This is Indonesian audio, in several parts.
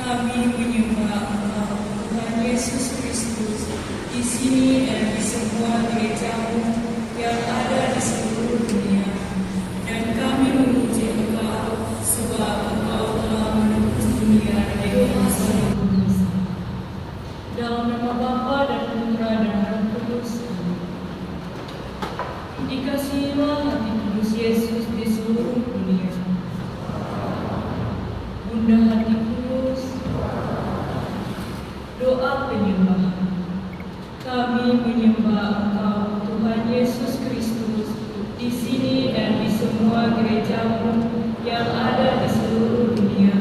Kami menyembah Engkau, Tuhan Yesus Kristus, di sini dan di semua gereja-Mu yang ada di seluruh dunia. Dan kami memuji Engkau, sebab Engkau telah menebus dunia dengan salib Kudus. Dalam nama Bapa dan Putra dan Roh Kudus. Dikasihilah hati kudus Yesus di seluruh dunia. Bunda hati kudus, doa penyembahan. Kami menyembah Engkau, Tuhan Yesus Kristus, di sini dan di semua gereja-Mu yang ada di seluruh dunia.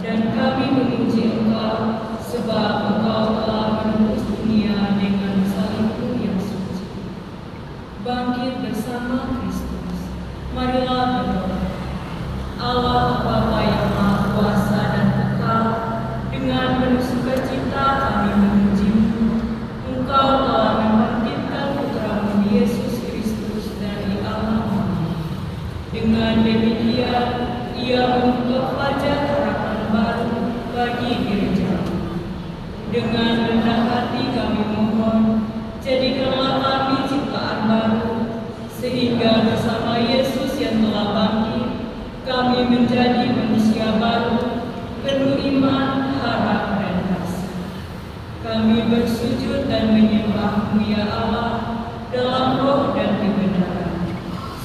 Dan kami memuji Engkau, sebab Engkau telah menebus dunia dengan salib-Mu yang suci. Bangkit bersama Kristus, marilah berdoa. Allah Bapa yang Maha Kuasa dan Kekal, dengan penuh sukacita kami memuji-Mu. Engkau telah membangkitkan Putra-Mu Yesus Kristus dari alam mati. Dengan demikian, Ia membuka wajah harapan baru bagi gereja-Mu. Dengan rendah hati kami mohon, jadikanlah kami ciptaan baru, sehingga bersama Yesus yang telah bangkit, kami menjadi manusia baru, penuh iman, harap, dan kasih. Kami bersujud dan menyembah-Mu ya Allah, dalam roh dan kebenaran.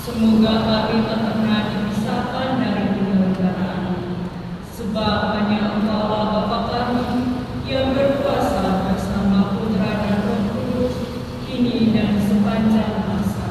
Semoga kami tak pernah dipisahkan dari penyelenggaraan, sebab hanya Engkau-lah Bapa kami, yang berkuasa bersama Putra dan Roh Kudus, kini dan sepanjang masa.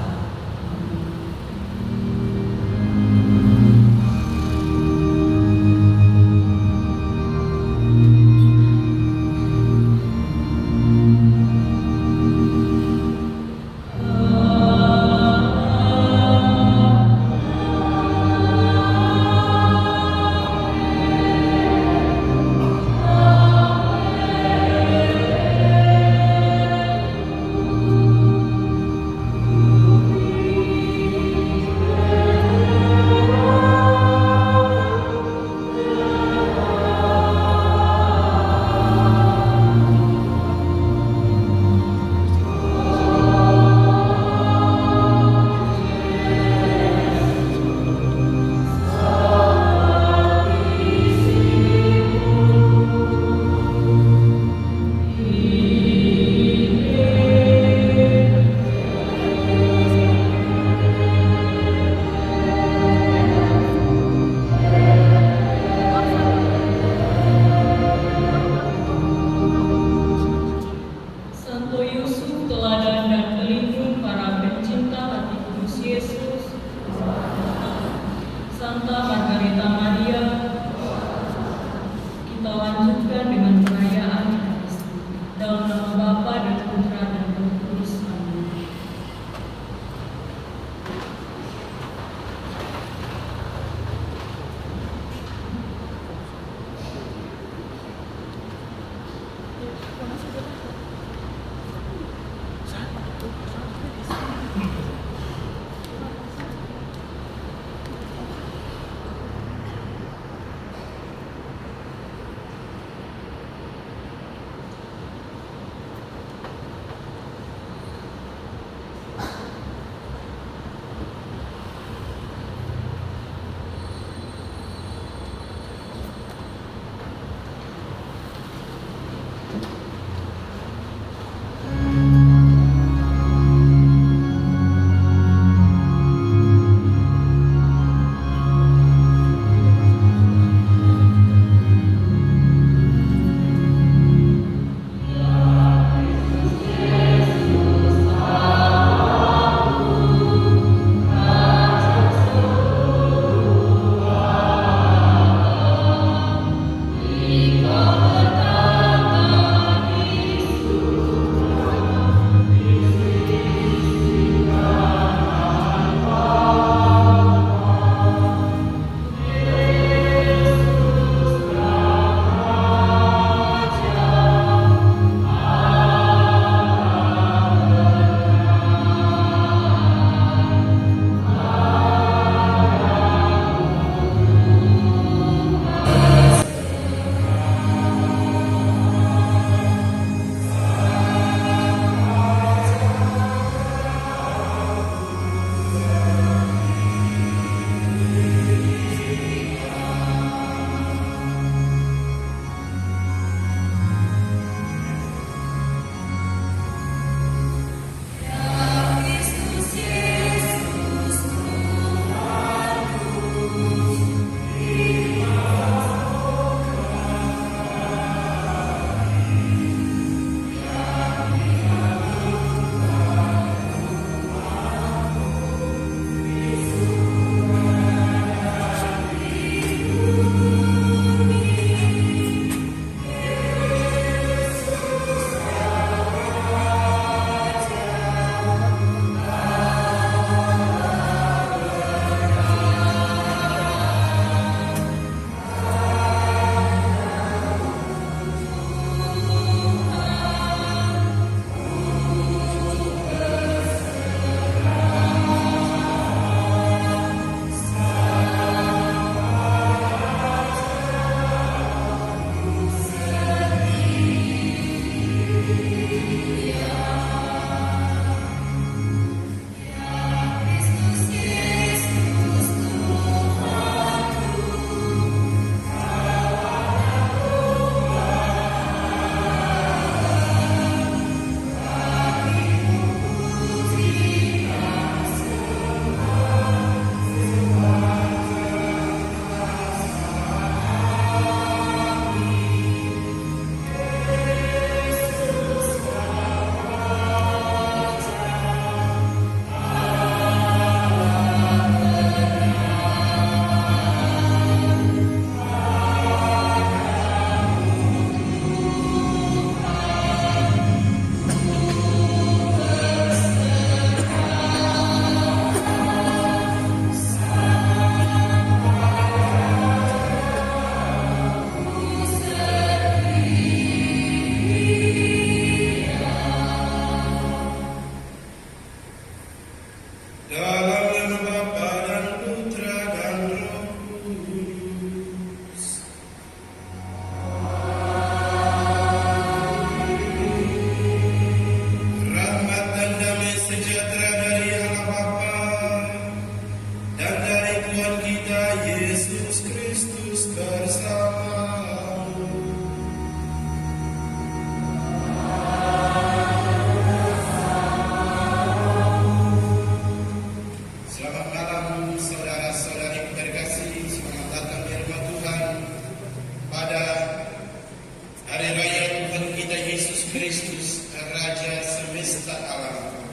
Raja semesta alam.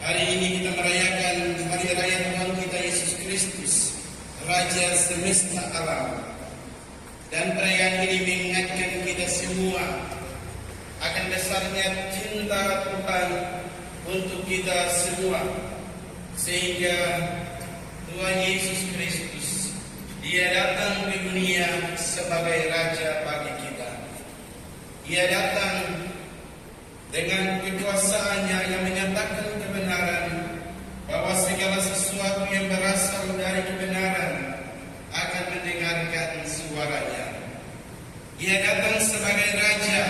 Hari ini kita merayakan hari raya Tuhan kita Yesus Kristus, Raja semesta alam. Dan perayaan ini mengingatkan kita semua akan besarnya cinta Tuhan untuk kita semua, sehingga Tuhan Yesus Kristus, Dia datang ke dunia sebagai Raja bagi kita. Dia datang dengan kekuasaannya yang menyatakan kebenaran, bahwa segala sesuatu yang berasal dari kebenaran akan mendengarkan suaranya. Dia datang sebagai Raja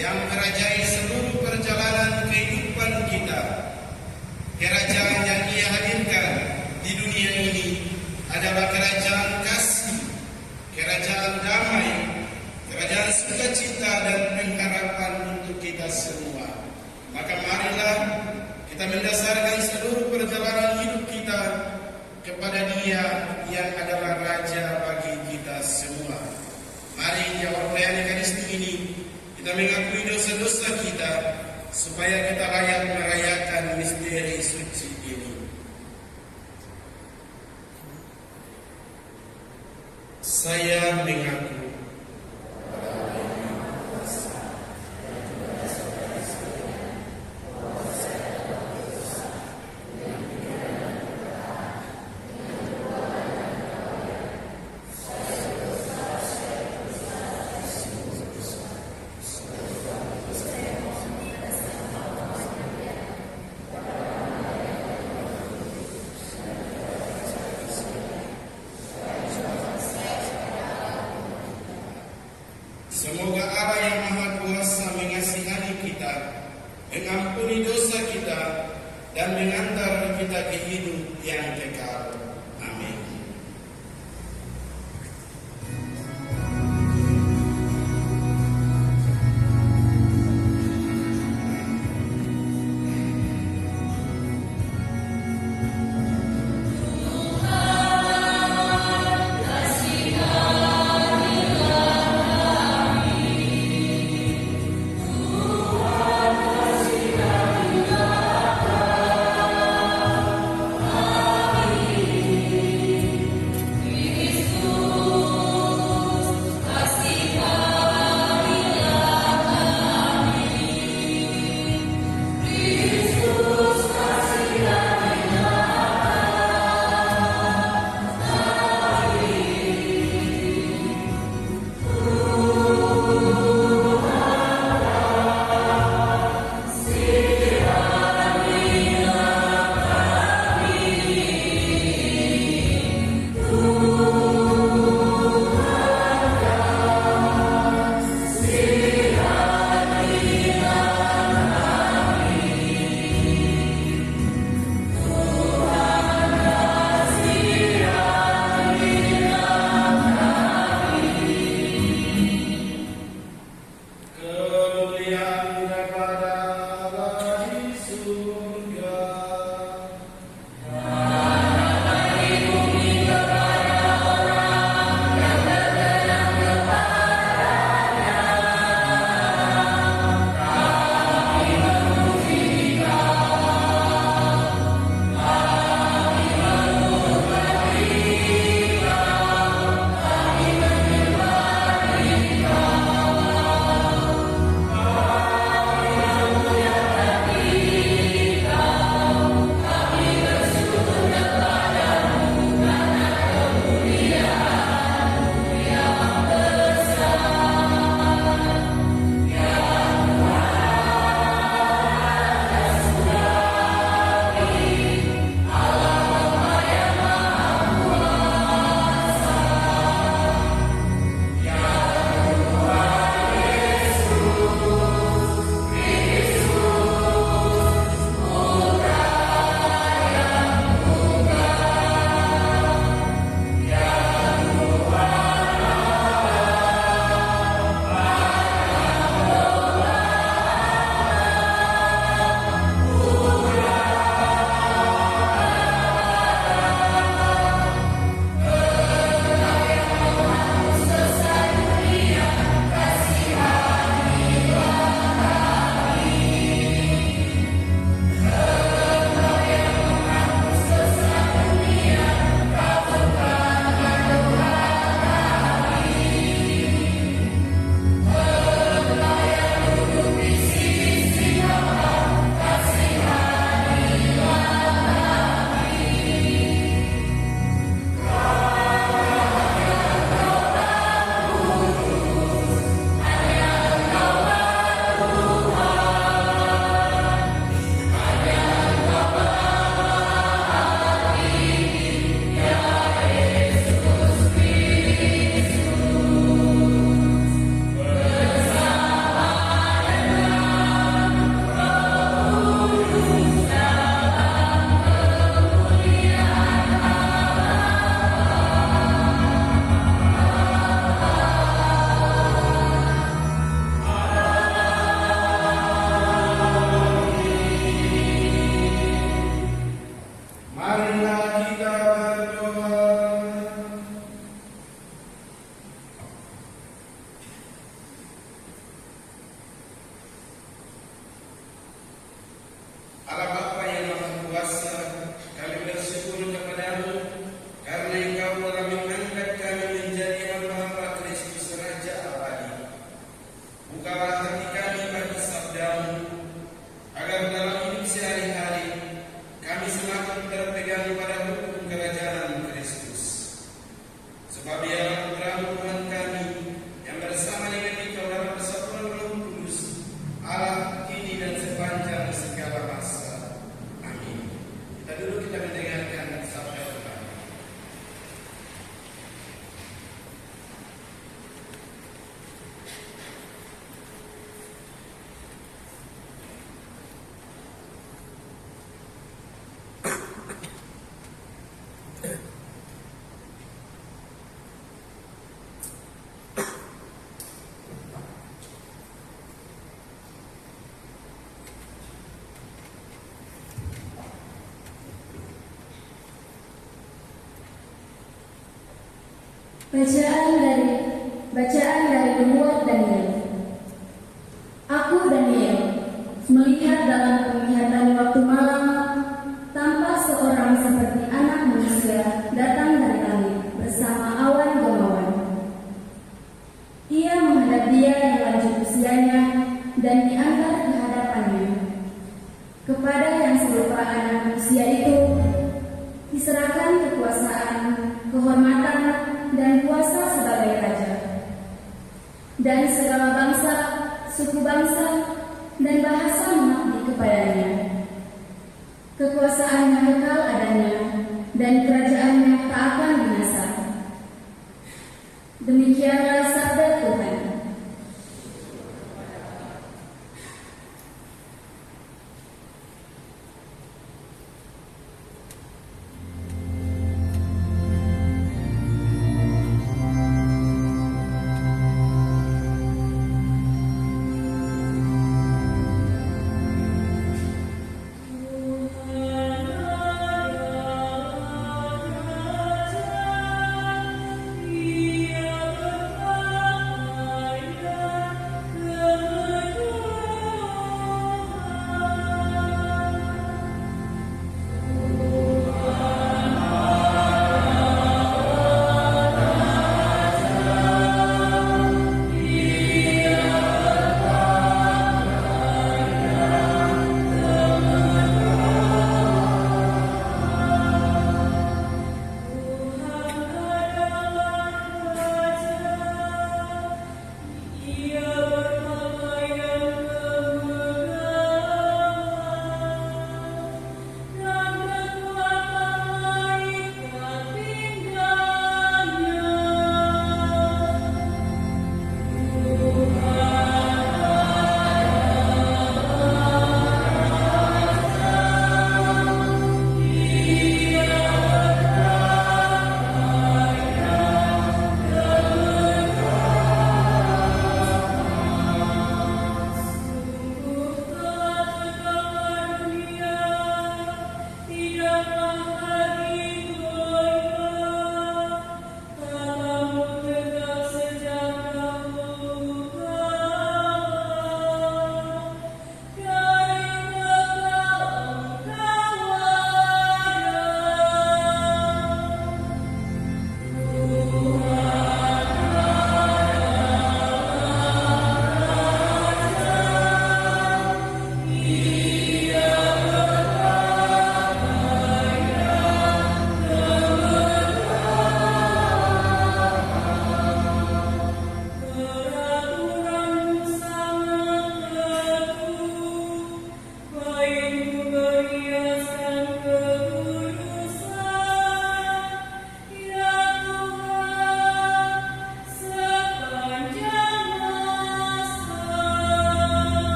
yang merajai seluruh perjalanan kehidupan kita. Kerajaan yang Dia hadirkan di dunia ini adalah kerajaan kasih, kerajaan damai, kerajaan sukacita dan pengharapan untuk kita semua. Maka marilah kita mendasarkan seluruh perjalanan hidup kita kepada Dia yang adalah Raja bagi kita semua. Mari jawab perayaan Ekaristi ini kita mengakui dosa-dosa kita, supaya kita layak merayakan misteri suci ini. Saya mengaku semoga Allah yang Maha Kuasa mengasihani kita, mengampuni dosa kita, dan mengantar kita ke hidup yang kekal. Amin. Amin. Bacaan dari Nubuat Daniel. Aku Daniel melihat dalam penglihatan waktu malam, tampak seorang seperti anak manusia datang dari langit bersama awan gemawan. Ia menghadap Dia yang lanjut usianya dan diangkat ke hadapannya. Kepada yang serupa anak manusia itu diserahkan kekuasaan, kehormatan, dan kuasa sebagai raja. Dan segala bangsa, suku bangsa, dan bahasa mengabdi kepadanya. Kekuasaannya kekal adanya, dan kerajaannya tak akan binasa. Demikianlah sabda Tuhan.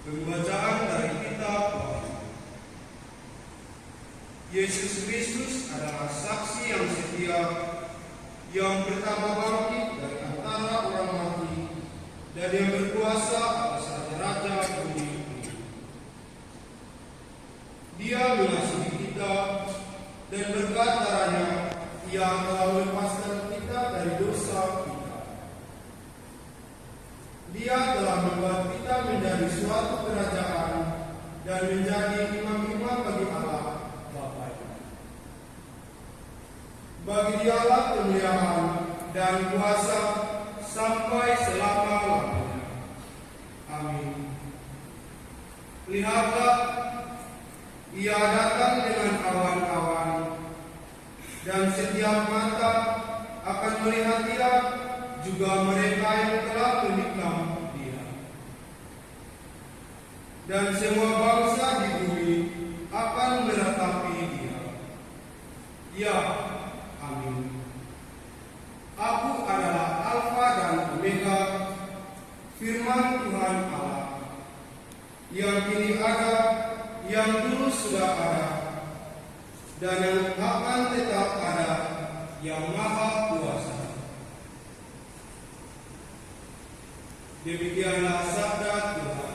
Pembacaan dari kitab Yesus Kristus adalah saksi yang setia yang pertama bangkit dari antara orang mati dan yang berkuasa atas raja-raja bumi ini. Dia mengasihi kita dan berkat darahnya Ia telah melepaskan kita dari dosa kita. Dia telah membuat kita menjadi suatu kerajaan dan menjadi imam-imam bagi Allah Bapa. Bagi Dialah kemuliaan dan kuasa sampai selama-lamanya. Amin. Lihatlah, Ia datang dengan awan-awan, dan setiap mata akan melihat Dia, juga mereka yang telah menikam Dia. Dan semua bangsa di bumi akan akan meratapi dia. Ya, amin. Aku adalah Alfa dan Omega, firman Tuhan Allah, yang kini ada, yang dulu sudah ada, dan yang akan tetap ada, yang Maha Kuasa. Demikianlah sabda Tuhan.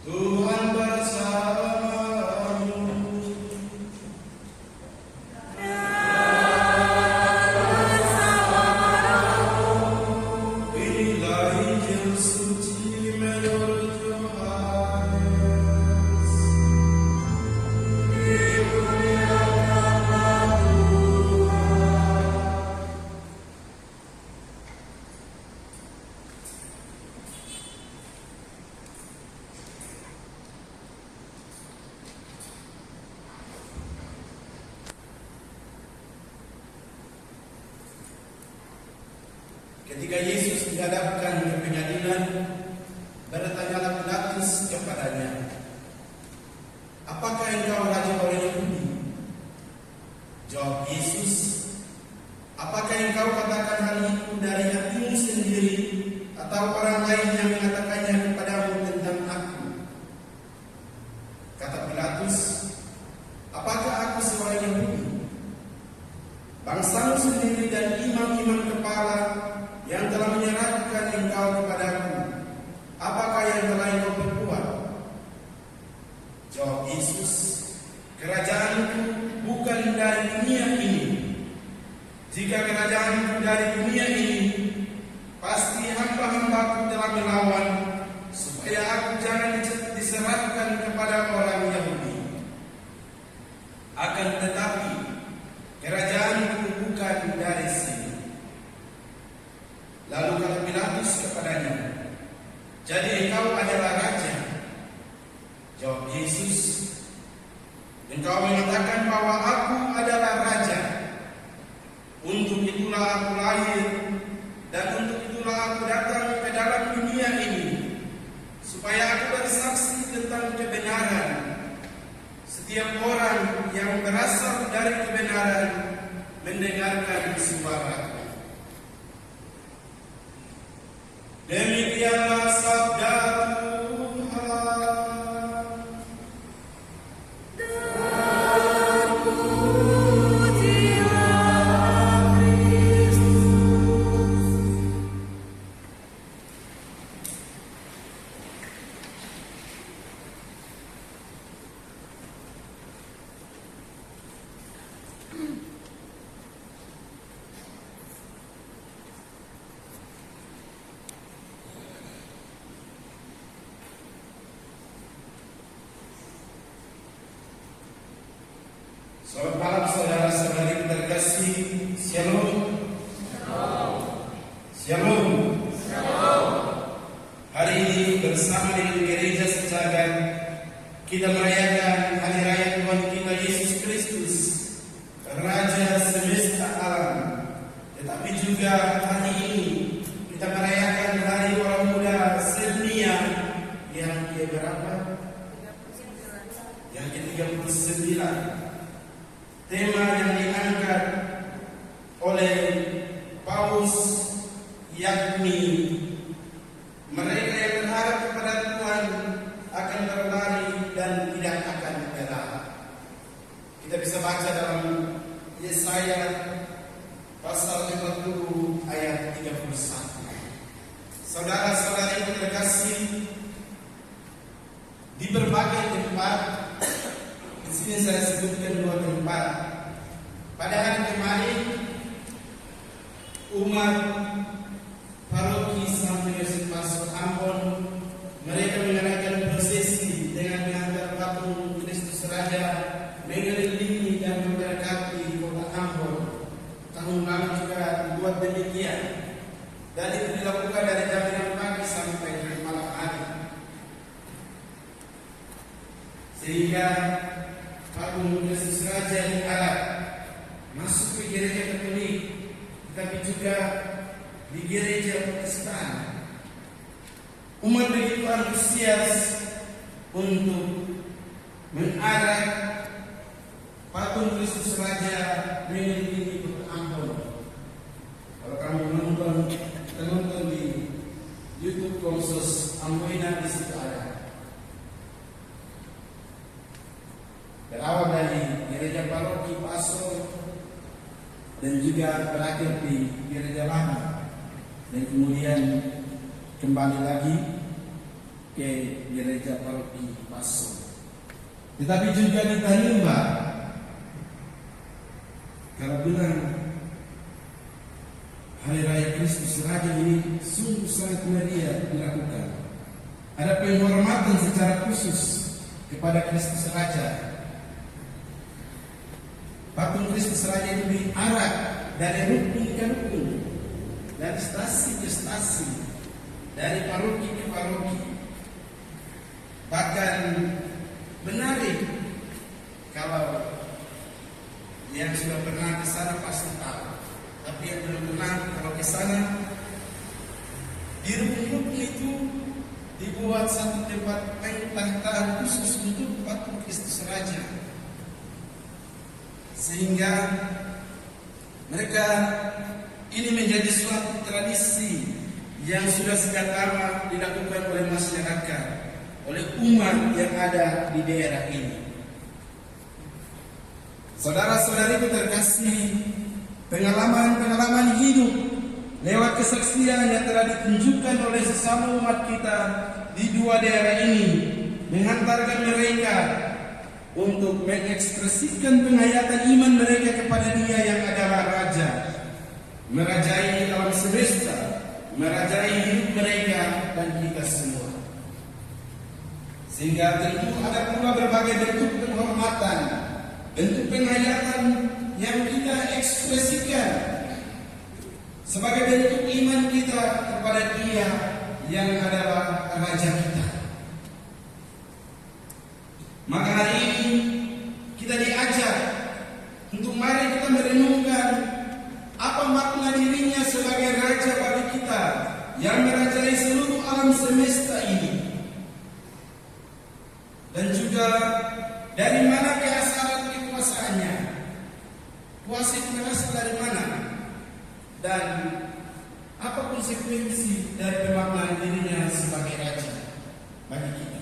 Tuhan bersamamu. Inilah Injil suci menurut Yohanes. Dimuliakanlah Tuhan. Ketika Yesus dihadapkan ke pengadilan, bertanyalah Pilatus kepadanya, "Apakah engkau raja orang Yahudi?" Jawab Yesus, "Apakah engkau katakan hal itu dari hatimu sendiri, atau orang lain yang mengatakannya kepadamu tentang aku?" Kata Pilatus, "Apakah aku seorang Yahudi? Bangsamu sendiri dan imam-imam kepala yang telah menyerahkan engkau kepadaku, apakah yang telah engkau perbuat?" Jawab Yesus, "Kerajaanku bukan dari dunia ini. Jika kerajaanku dari dunia ini, pasti hamba-hambaku telah melawan, supaya aku jangan diserahkan kepada orang Yahudi. Akan tetapi, kerajaanku bukan dari sini." Lalu kata Pilatus kepadanya, "Jadi engkau adalah raja?" Jawab Yesus, "Engkau mengatakan bahwa aku adalah raja. Untuk itulah aku lahir, dan untuk itulah aku datang ke dalam dunia ini, supaya aku bersaksi tentang kebenaran. Setiap orang yang berasal dari kebenaran mendengarkan suaraku." Demikianlah sabda Tuhan. Terpujilah Kristus. Selamat malam saudara-saudari terkasih. Shalom. Shalom. Hari ini bersama dengan gereja secara kita merayakan hari raya Tuhan kita Yesus Kristus, Raja semesta alam. Tetapi juga hari ini kita merayakan hari orang muda sedunia yang ke-berapa? Yang ke-39. Tema yang diangkat oleh Paus yakni mereka yang berharap kepada Tuhan akan berlari dan tidak akan menyerah. Kita bisa baca dalam Yesaya pasal 50 ayat 31. Saudara-saudari yang terkasih, di berbagai tempat, di sini saya sebutkan 2 tempat. Pada hari kemarin, umat paroki Santo Yosef Paso Ambon mereka mengadakan prosesi dengan mengantar patung Kristus Raja mengelilingi dan memberkati kota Ambon. Tahun lalu juga dibuat demikian, dan itu dilakukan dari jam 6 pagi sampai malam hari, sehingga patung Kristus Raja diarah masuk ke gereja Katolik, tapi juga di gereja Protestan. Umat begitu antusias untuk mengarah patung Kristus Raja mengelilingi kota Ambon. Kalau kamu menonton di YouTube Komsos Amboina, di situ ada. Berawal dari gereja paroki Paso dan juga berakhir di gereja lama, dan kemudian kembali lagi ke gereja paroki Paso. Tetapi juga di Tanimba, kalau bilang hari raya Kristus Raja ini sungguh sangat meriah dilakukan. Ada penghormatan secara khusus kepada Kristus Raja. Patung Kristus Raja itu diarak dari rukun ke rukun, dari stasi ke stasi, dari paroki ke paroki. Bahkan menarik, kalau yang sudah pernah ke sana pasti tahu. Tapi yang belum pernah, kalau ke sana, di rukun-rukun itu dibuat satu tempat pelataran khusus untuk patung Kristus Raja, sehingga mereka ini menjadi suatu tradisi yang sudah sejak lama dilakukan oleh masyarakat, oleh umat yang ada di daerah ini. Saudara-saudariku terkasih, pengalaman hidup lewat kesaksian yang telah ditunjukkan oleh sesama umat kita di 2 daerah ini menghantarkan mereka untuk mengekspresikan penghayatan iman mereka kepada Dia yang adalah Raja, merajai alam semesta, merajai hidup mereka dan kita semua. Sehingga tentu ada pula berbagai bentuk penghormatan, bentuk penghayatan yang kita ekspresikan sebagai bentuk iman kita kepada Dia yang adalah Raja kita. Maka hari ini kita diajar untuk mari kita merenungkan apa makna dirinya sebagai Raja bagi kita yang merajai seluruh alam semesta ini, dan juga dari mana keasalan kekuasaannya, kuasa itu berasal dari mana, dan apa konsekuensi dari pemaknaan dirinya sebagai Raja bagi kita.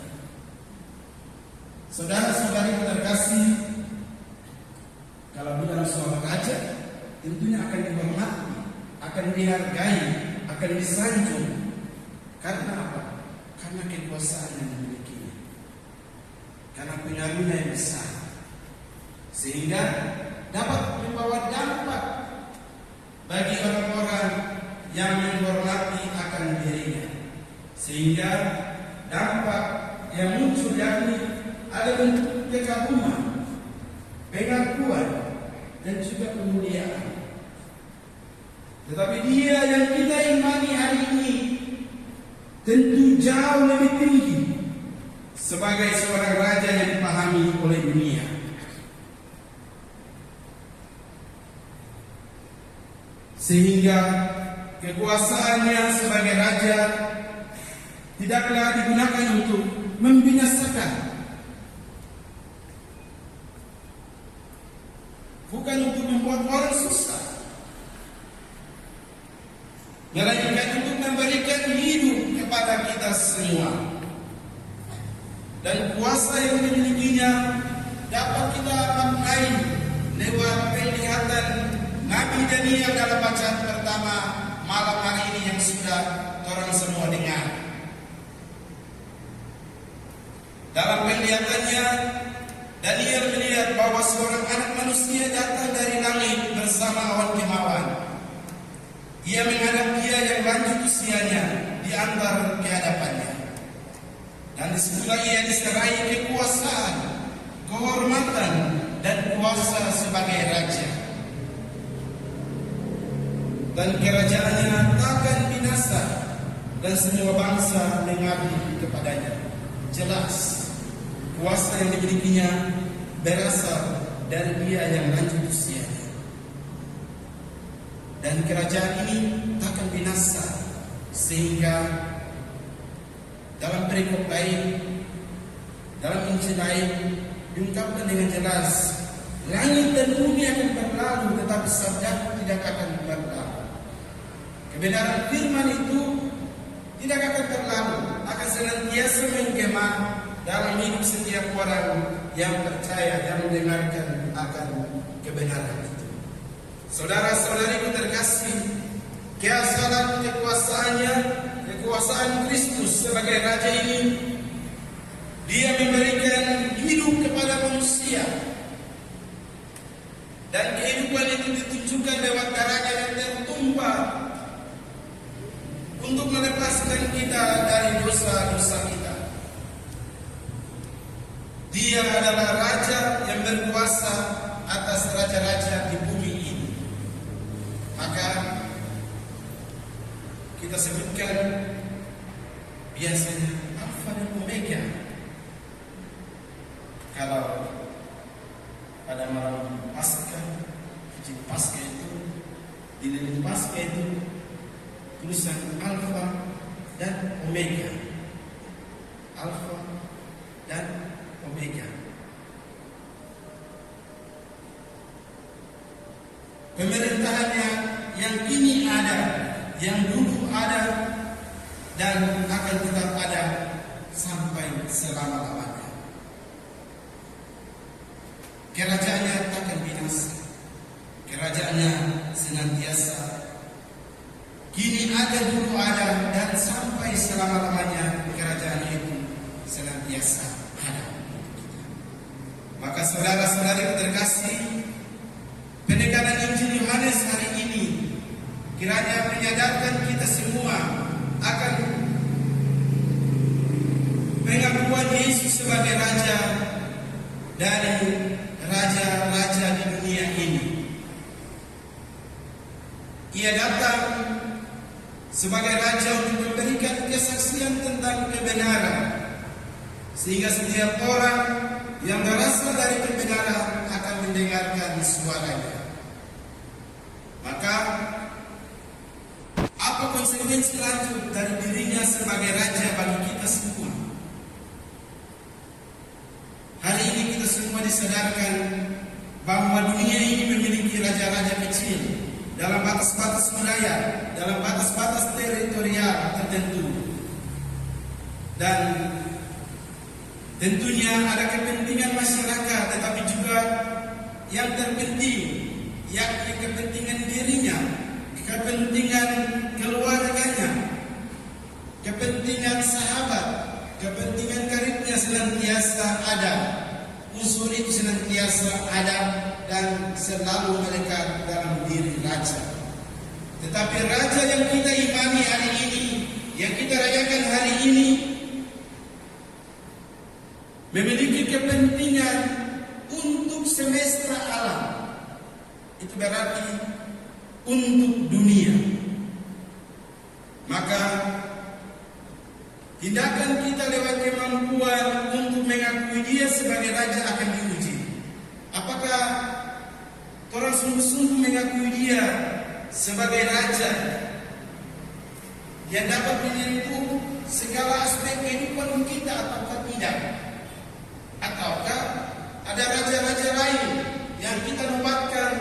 Saudara-saudari terkasih, kalau bilang soal raja, tentunya akan dihormati, akan dihargai, akan disanjung. Karena apa? Karena kekuasaan yang dimilikinya, karena pengaruhnya yang besar, sehingga dapat membawa dampak bagi orang-orang yang menghormati akan dirinya, sehingga dampak yang muncul yakni ada bentuk kekaguman, pengakuan, dan juga kemuliaan. Tetapi Dia yang kita imani hari ini tentu jauh lebih tinggi, sebagai seorang raja yang dipahami oleh dunia. Sehingga kekuasaannya sebagai raja tidaklah digunakan untuk membinasakan, bukan untuk membuat orang susah, melainkan untuk memberikan hidup kepada kita semua. Dan kuasa yang dimilikinya dapat kita maknai lewat penglihatan Nabi Daniel dalam bacaan pertama malam hari ini yang sudah orang semua dengar. Dalam penglihatannya, Daniel melihat bahwa seorang anak manusia datang dari langit bersama awan kemawar. Ia menghadap dia yang lanjut usianya di antara kehadapannya. Dan disitulah ia diserai kekuasaan, kehormatan, dan kuasa sebagai raja. Dan kerajaannya takkan binasa, dan semua bangsa mengabdi kepadanya. Jelas, kuasa yang dimilikinya berasal dari dia yang lanjut usianya. Dan kerajaan ini takkan binasa, sehingga dalam perikop lain, dalam Injil lain diungkapkan dengan jelas, langit dan bumi akan berlalu, tetapi sabdaku tidak akan berlalu. Kebenaran firman itu tidak akan terlalu, akan senantiasa menggema dalam hidup setiap orang yang percaya, yang mendengarkan akan kebenaran itu. Saudara-saudariku terkasih, keasalan kekuasaannya, kekuasaan Kristus sebagai Raja ini, Dia memberikan hidup kepada manusia, dan kehidupan itu ditunjukkan lewat darahnya yang tertumpah untuk melepaskan kita dari dosa-dosa kita. Dia adalah Raja yang berkuasa atas raja-raja di bumi ini. Maka kita sebutkan biasanya Alfa dan Omega. Kalau pada malam Paskah, Injil Paskah itu, di lilin Paskah itu tulisan Alfa dan Omega. Alfa dan Omega. Pemerintahannya yang kini ada, yang dulu ada, dan akan tetap ada sampai selama-lamanya. Kerajaannya takkan binasa. Kerajaannya senantiasa kini ada, dulu ada, dan sampai selama-lamanya kerajaan itu senantiasa ada. Maka saudara-saudari terkasih, penekanan Injil Yohanes hari ini kiranya menyadarkan kita semua akan pengakuan Yesus sebagai Raja dari raja-raja di dunia ini. Ia datang sebagai Raja untuk memberikan kesaksian tentang kebenaran, sehingga setiap orang yang berasal dari kebenaran akan mendengarkan suaranya. Maka apa konsekuensi lanjut dari dirinya sebagai Raja bagi kita semua? Hari ini kita semua disadarkan bahwa dunia ini memiliki raja-raja kecil dalam batas-batas wilayah, dalam batas-batas teritorial tertentu. Dan tentunya ada kepentingan masyarakat, tetapi juga yang terpenting, yakni kepentingan dirinya, kepentingan keluarganya, kepentingan sahabat, kepentingan karibnya senantiasa ada. Unsur itu senantiasa ada dan selalu melekat dalam diri raja. Tetapi raja yang kita imani hari ini, yang kita rayakan hari ini, memiliki kepentingan untuk semesta alam. Itu berarti untuk dunia. Maka Tindakan kita lewat kemampuan untuk mengakui Dia sebagai Raja akan diuji. Apakah orang sungguh-sungguh mengakui Dia sebagai Raja yang dapat menyentuh segala aspek kehidupan kita ataukah tidak? Ataukah ada raja-raja lain yang kita nobatkan,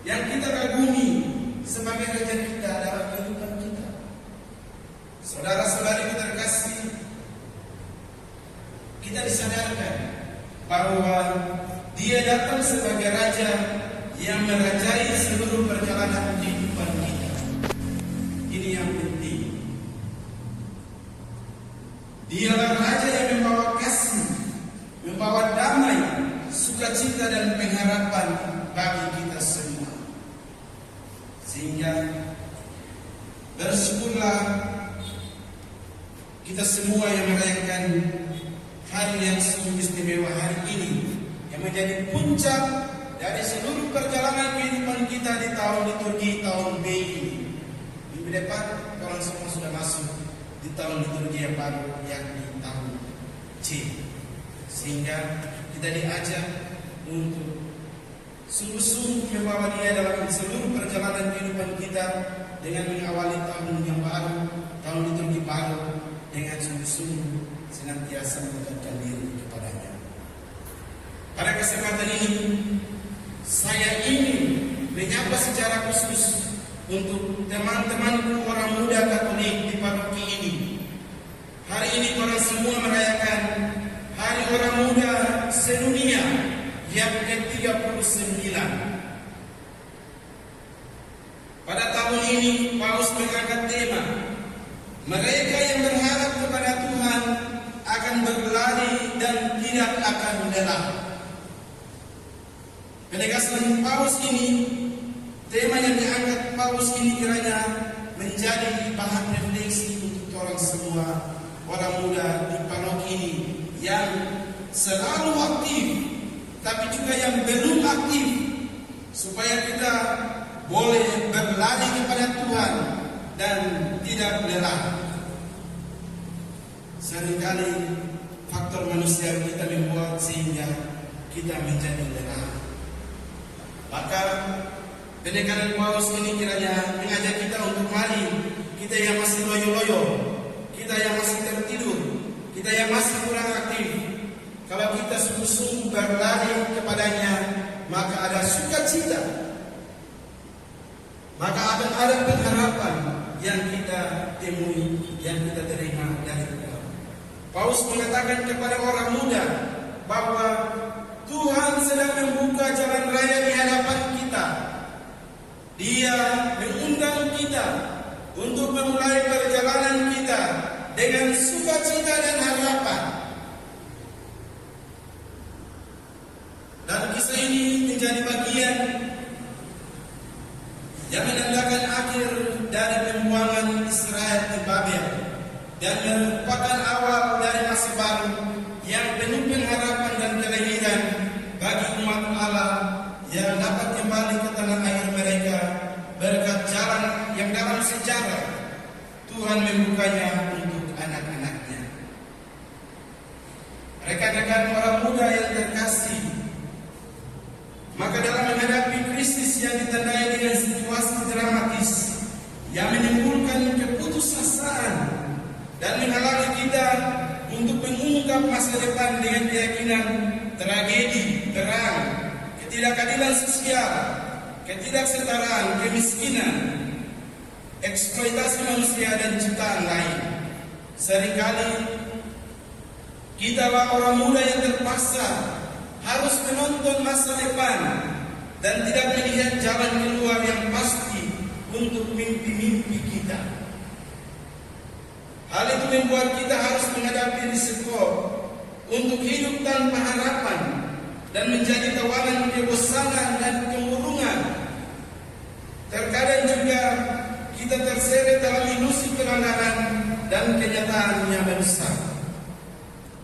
yang kita kagumi sebagai raja kita dalam kehidupan kita? Saudara-saudari terkasih, kita disadarkan bahwa Dia datang sebagai Raja yang merajai seluruh perjalanan kehidupan kita. Ini yang penting. Dialah Raja yang membawa kasih, membawa damai, sukacita dan pengharapan bagi kita semua. Sehingga bersyukurlah kita semua yang merayakan hari yang sungguh istimewa hari ini, yang menjadi puncak dari seluruh perjalanan kehidupan kita di tahun liturgi tahun B ini. Minggu depan orang semua sudah masuk di tahun liturgi yang baru, yakni tahun C. Sehingga kita diajak untuk sungguh-sungguh membawa Dia dalam seluruh perjalanan kehidupan kita dengan mengawali tahun yang baru, tahun liturgi baru, dengan sungguh-sungguh senantiasa mendekatkan diri kepadanya. Pada kesempatan ini, saya ingin menyapa secara khusus untuk teman-temanku orang muda Katolik di paroki ini. Hari ini orang semua merayakan Hari Orang Muda Sedunia yang ke-39. Pada tahun ini, Paus mengangkat tema, mereka yang berharap kepada Tuhan akan berlari dan tidak akan lelah. Penegasan Paus ini, tema yang diangkat Paus ini kiranya menjadi bahan refleksi untuk orang semua, orang muda di paroki ini yang selalu aktif, tapi juga yang belum aktif, supaya kita boleh berlari kepada Tuhan dan tidak lelah. Seringkali faktor manusia kita membuat sehingga kita menjadi lelah. Maka pendekatan Paus ini kiranya mengajak kita untuk mari, kita yang masih loyo-loyo, kita yang masih tertidur, kita yang masih kurang aktif, kalau kita sungguh-sungguh berlari kepadanya, maka ada sukacita, maka akan ada pengharapan yang kita temui, yang kita terima dari Tuhan. Paus mengatakan kepada orang muda bahwa Tuhan sedang membuka jalan raya di hadapan kita. Dia mengundang kita untuk memulai perjalanan kita dengan sukacita dan harapan. Dan kisah ini menjadi bagian yang menandakan akhir dari pembuangan Israel di Babel dan merupakan awal dari masa baru yang penuh pengharapan dan kelahiran bagi umat Allah yang dapat kembali ke tanah air mereka berkat jalan yang dalam sejarah Tuhan membukanya untuk anak-anaknya. Rekan-rekan orang muda yang terkasih, maka dalam menghadapi krisis yang ditandai dengan situasi dramatis yang menimbulkan keputusasaan dan menghalangi kita untuk mengungkap masa depan dengan keyakinan tragedi, perang, ketidakadilan sosial, ketidaksetaraan, kemiskinan, eksploitasi manusia dan jutaan lain. Seringkali kita orang muda yang terpaksa harus menonton masa depan dan tidak melihat jalan keluar yang pasti untuk mimpi-mimpi kita. Hal itu membuat kita harus menghadapi risiko untuk hidup tanpa harapan dan menjadi tawanan kebosanan dan kemurungan. Terkadang juga kita terseret dalam ilusi kebenaran dan kenyataan yang besar.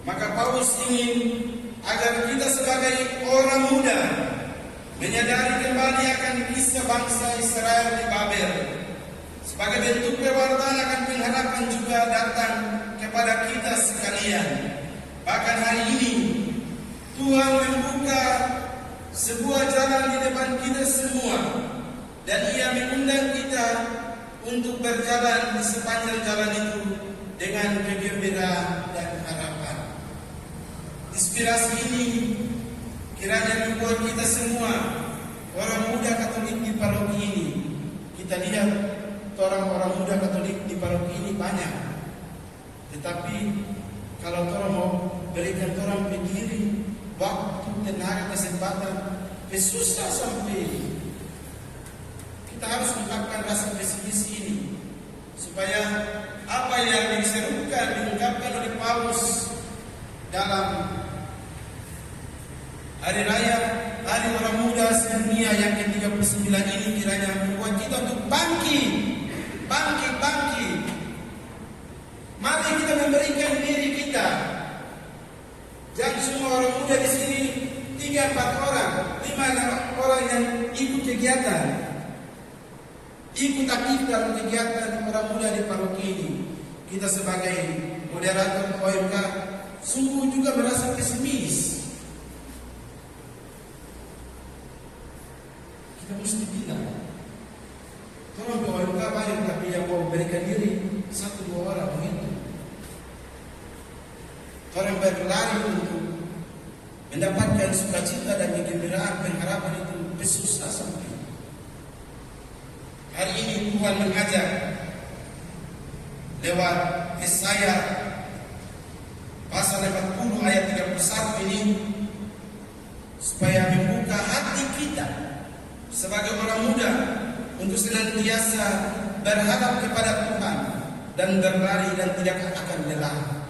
Maka Paulus ingin agar kita sebagai orang muda menyadari kembali akan kisah bangsa Israel di Babel Sebagai bentuk pewartaan akan pengharapan juga datang kepada kita sekalian. Bahkan hari ini Tuhan membuka sebuah jalan di depan kita semua, dan Ia mengundang kita untuk berjalan di sepanjang jalan itu dengan kegembiraan dan harapan. Inspirasi ini kiranya membuat kita semua orang muda Katolik di paroki ini. Kita lihat orang-orang muda Katolik di paroki ini banyak, tetapi kalau orang mau berikan orang pikiran, waktu, tenaga, kesempatan, susah sampai kita harus mengungkapkan rasa pesimis ini, supaya apa yang diserukan, diungkapkan oleh Paulus dalam Hari Raya Hari Orang Muda Sedunia yang ke-39 ini kiranya membuat kita untuk bangkit. Mari kita memberikan diri kita. Jangan semua orang muda di sini 3-4 orang, 5 orang yang ikut kegiatan, ikut aktif dalam kegiatan orang muda di paroki ini. Kita sebagai moderator OMK sungguh juga merasa pesimis. Kita mesti bilang, tolong ke OMK banyak, tapi yang mau berikan diri 1-2 orang begitu. Orang berlari untuk mendapatkan sukacita dan kegembiraan, pengharapan itu susah sampai. Hari ini Tuhan mengajak lewat Yesaya pasal 40 ayat 31 ini supaya membuka hati kita sebagai orang muda untuk senantiasa berharap kepada Tuhan dan berlari dan tidak akan lelah.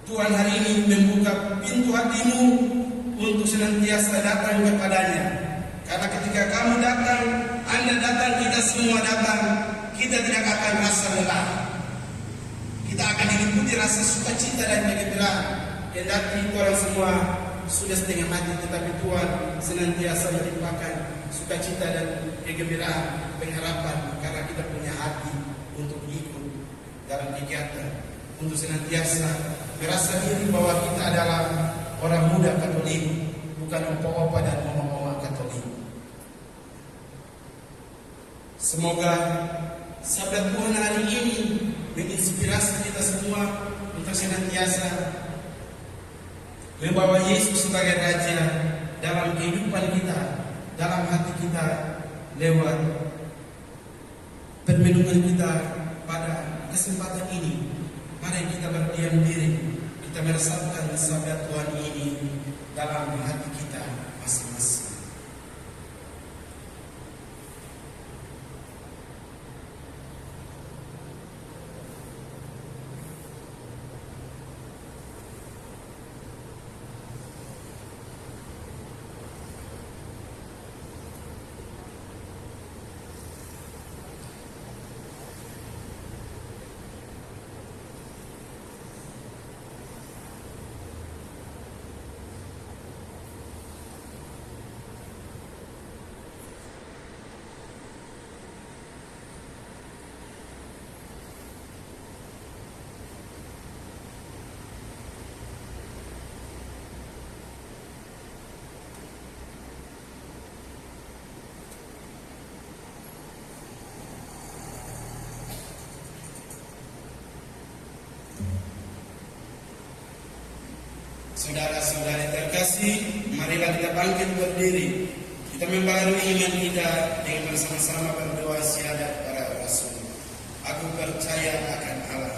Tuhan hari ini membuka pintu hatimu untuk senantiasa datang kepadanya. Karena ketika kamu datang, Anda datang, kita semua datang, kita tidak akan rasa lelah. Kita akan diikuti rasa sukacita dan kegembiraan. Kendati orang semua sudah setengah mati, tetapi Tuhan senantiasa melimpahkan sukacita dan kegembiraan, pengharapan, karena kita punya hati untuk ikut dalam kegiatan, untuk senantiasa merasa diri bahwa kita adalah orang muda Katolik, bukan opa-opa dan mama-mama Katolik. Semoga sabda Tuhan hari ini menginspirasi kita semua untuk senantiasa membawa Yesus sebagai Raja dalam kehidupan kita, dalam hati kita, lewat permenungan kita pada kesempatan ini. Mari kita berdiam diri, kita meresapkan sabda Tuhan ini dalam hati kita masing-masing. Saudara-saudari terkasih, marilah kita bangkit berdiri. Kita membaharui iman kita dengan bersama-sama berdoa syahadat para rasul. Aku percaya akan Allah,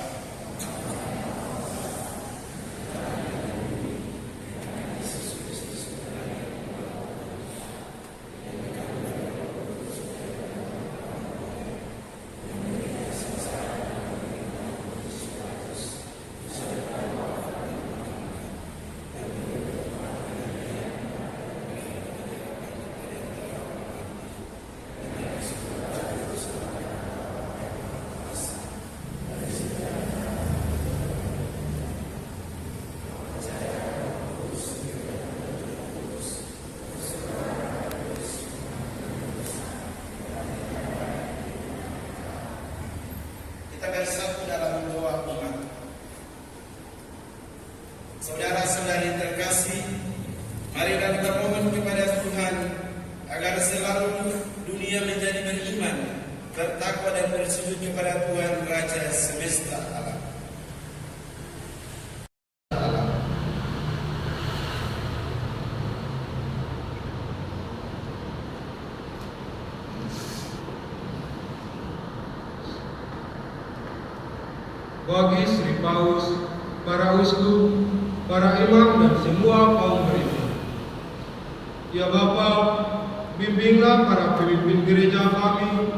kita bersatu dalam doa umat. Saudara-saudari terkasih, mari kita mohon kepada Tuhan agar selalu dunia menjadi beriman, bertakwa dan bersujud kepada Tuhan Raja semesta alam. Bagi Sri Paus, para uskup, para imam dan semua kaum beriman. Ya Bapa, bimbinglah para pemimpin gereja kami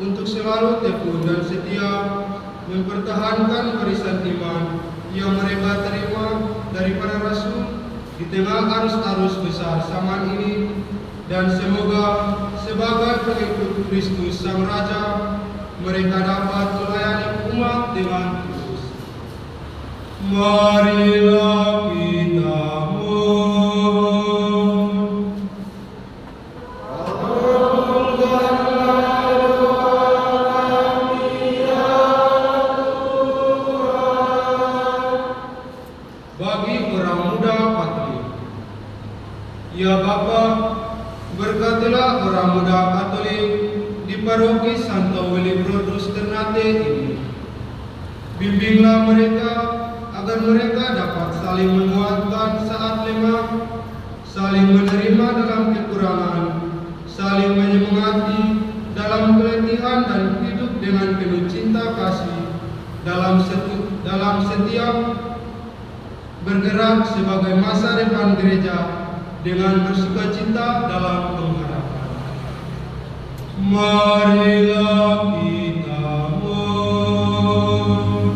untuk selalu tekun dan setia mempertahankan warisan iman yang mereka terima dari para rasul di tengah arus-arus besar zaman ini, dan semoga sebagai pengikut Kristus Sang Raja mereka dapat melayani umat dengan tulus. Marilah kita mohon. Bagi orang muda Katolik, ya Bapa, berkatilah orang muda Katolik di paroki Santo Willibrordus Ternate ini. Bimbinglah mereka agar mereka dapat saling menguatkan saat lemah, saling menerima dalam kekurangan, saling menyemangati dalam keletihan, dan hidup dengan penuh cinta kasih dalam setiap bergerak sebagai masa depan gereja dengan bersukacita dalam pengharapan. Marilah kita mohon.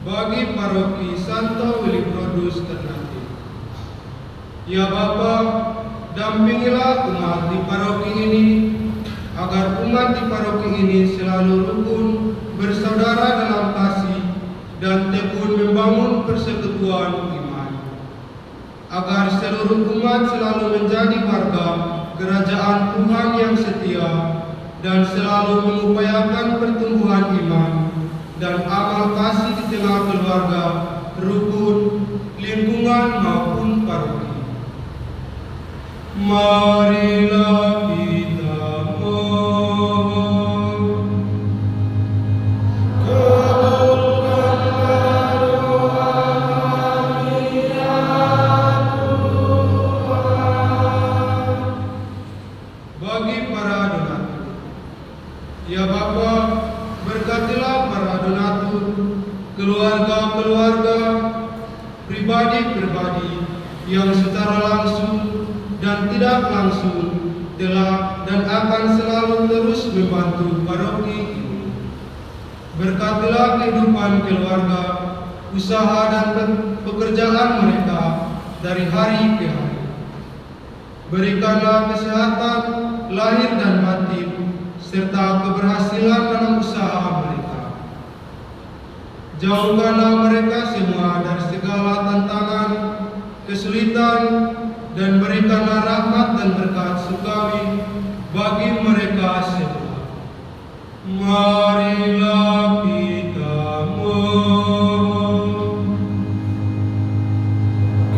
Bagi paroki Santo Willibrordus Ternate, ya Bapa, dampingilah umat di paroki ini agar umat di paroki ini selalu rukun, bersaudara dalam kasih, dan tekun membangun persekutuan iman, agar seluruh umat selalu menjadi warga kerajaan Tuhan yang setia dan selalu mengupayakan pertumbuhan iman dan amal kasih di tengah keluarga, rukun, lingkungan maupun paroki. Marilah kita mohon. Kabulkanlah doa kami ya Tuhan. Bagi para donatur, ya Bapa, berkatilah para donatur, keluarga-keluarga, pribadi-pribadi yang secara langsung dan tidak langsung telah dan akan selalu terus membantu paroki ini. Berkatilah kehidupan keluarga, usaha dan pekerjaan mereka dari hari ke hari. Berikanlah kesehatan lahir dan batin serta keberhasilan dalam usaha mereka. Jauhkanlah mereka semua dari segala tantangan, kesulitan, dan berikanlah rahmat dan berkat surgawi bagi mereka semua. Marilah kita mohon.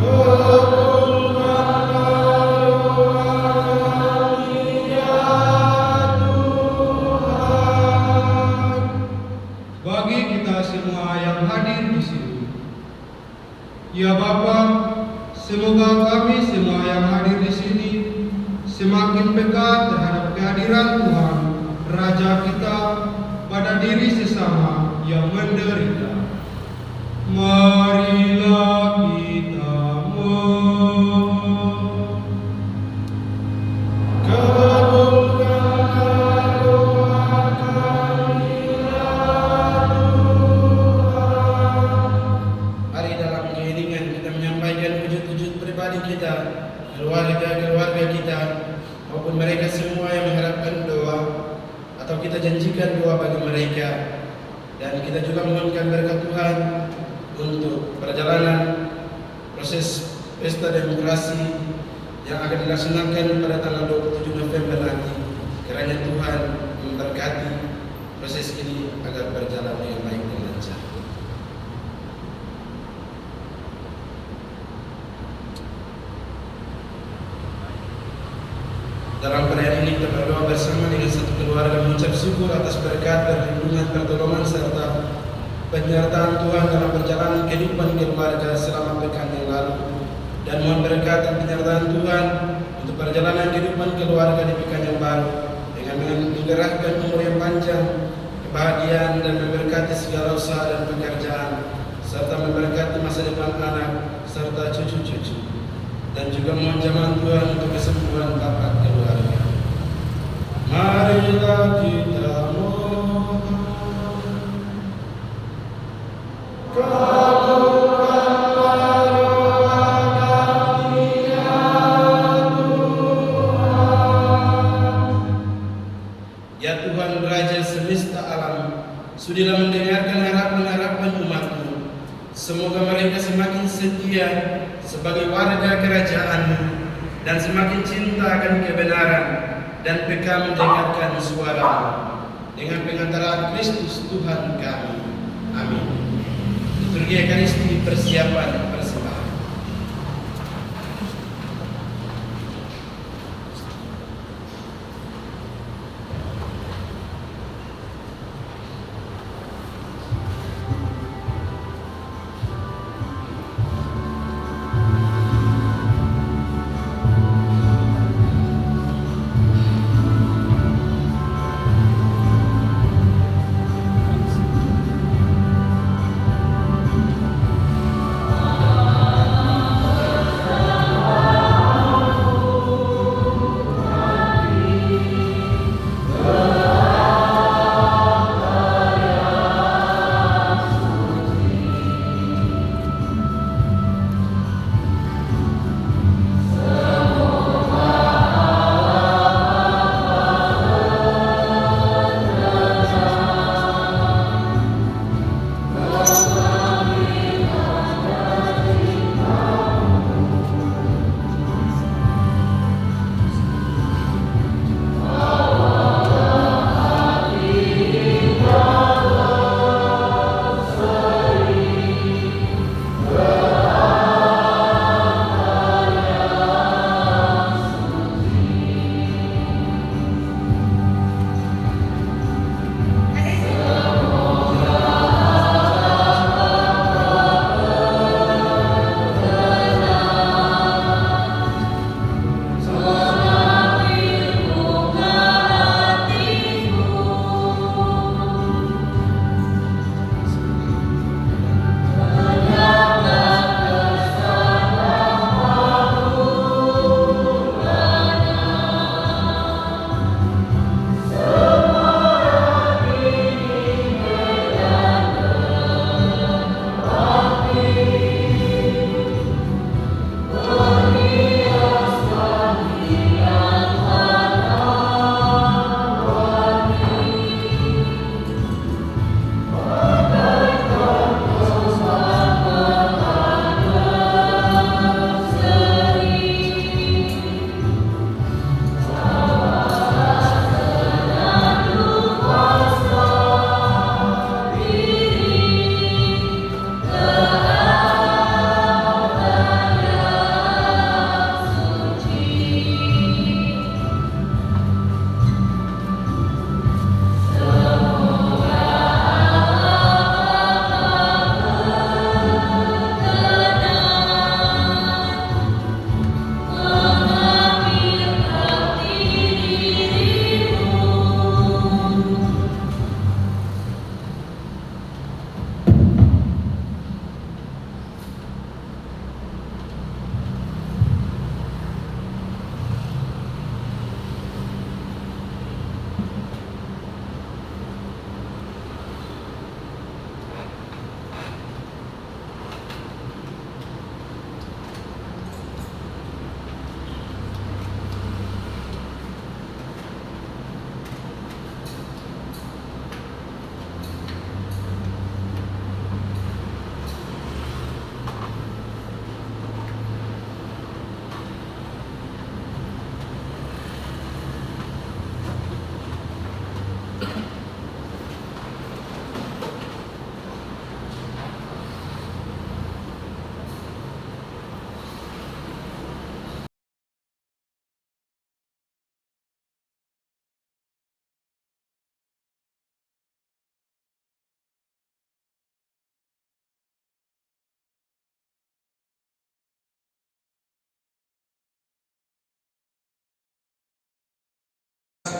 Kabulkanlah doa kami ya Tuhan. Bagi kita semua yang hadir di sini, ya Bapa, semoga kami semua yang hadir di sini semakin dekat terhadap kehadiran Tuhan, Raja kita, pada diri sesama yang menderita. Marilah kita mohon. Kabulkanlah doa kami ya Tuhan. Mari dalam keiringan kita menyampaikan wujud-wujud pribadi kita, keluarga-keluarga kita, maupun mereka semua yang mengharapkan doa, atau kita janjikan doa bagi mereka. Dan kita juga memohonkan berkat Tuhan untuk perjalanan proses pesta demokrasi yang akan dilaksanakan pada tanggal 27 November nanti. Kiranya Tuhan memberkati proses ini agar berjalan dengan baik dan lancar. Dalam perayaan ini kita berdoa bersama dengan satu keluarga mengucap syukur atas berkat, perlindungan, pertolongan serta penyertaan Tuhan dalam perjalanan kehidupan keluarga selama pekan yang lalu, dan mohon berkat dan penyertaan Tuhan untuk perjalanan kehidupan keluarga di pekan yang baru dengan menggerakkan umur yang panjang, kebahagiaan, dan memberkati segala usaha dan pekerjaan, serta memberkati masa depan anak serta cucu-cucu, dan juga mohon jamaah Tuhan untuk kesembuhan bapak keluarga. Marilah kita mohon. Ya Tuhan Raja semesta alam, sudilah mendengarkan harapan-harapan umat-Mu. Semoga mereka semakin setia sebagai warga kerajaan-Mu dan semakin cinta akan kebenaran dan peka mendengarkan suara-Mu. Dengan pengantaraan Kristus Tuhan kami. Amin. Liturgi Ekaristi persiapan persembahan. Amin.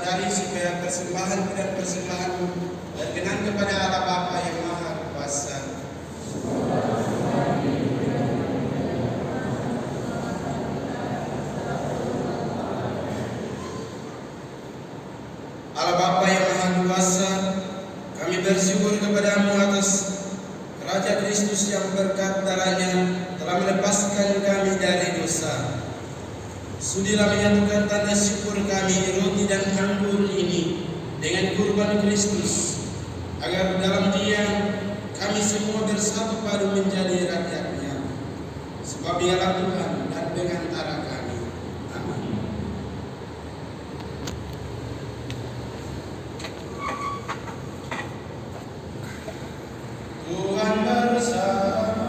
dari supaya persembahan dan persembahanmu berkenan kepada Allah Bapa yang Maha Kuasa. Allah Bapa yang Maha Kuasa, kami bersyukur kepadamu atas Raja Kristus yang berkat darahnya telah melepaskan kami dari dosa. Sudilah menyatukan tanda syukur kami roti dan anggur ini dengan kurban Kristus, agar dalam Dia kami semua bersatu padu menjadi rakyat-Nya. Sebab Dialah Tuhan dan pengantara kami. Amin. Tuhan bersamamu.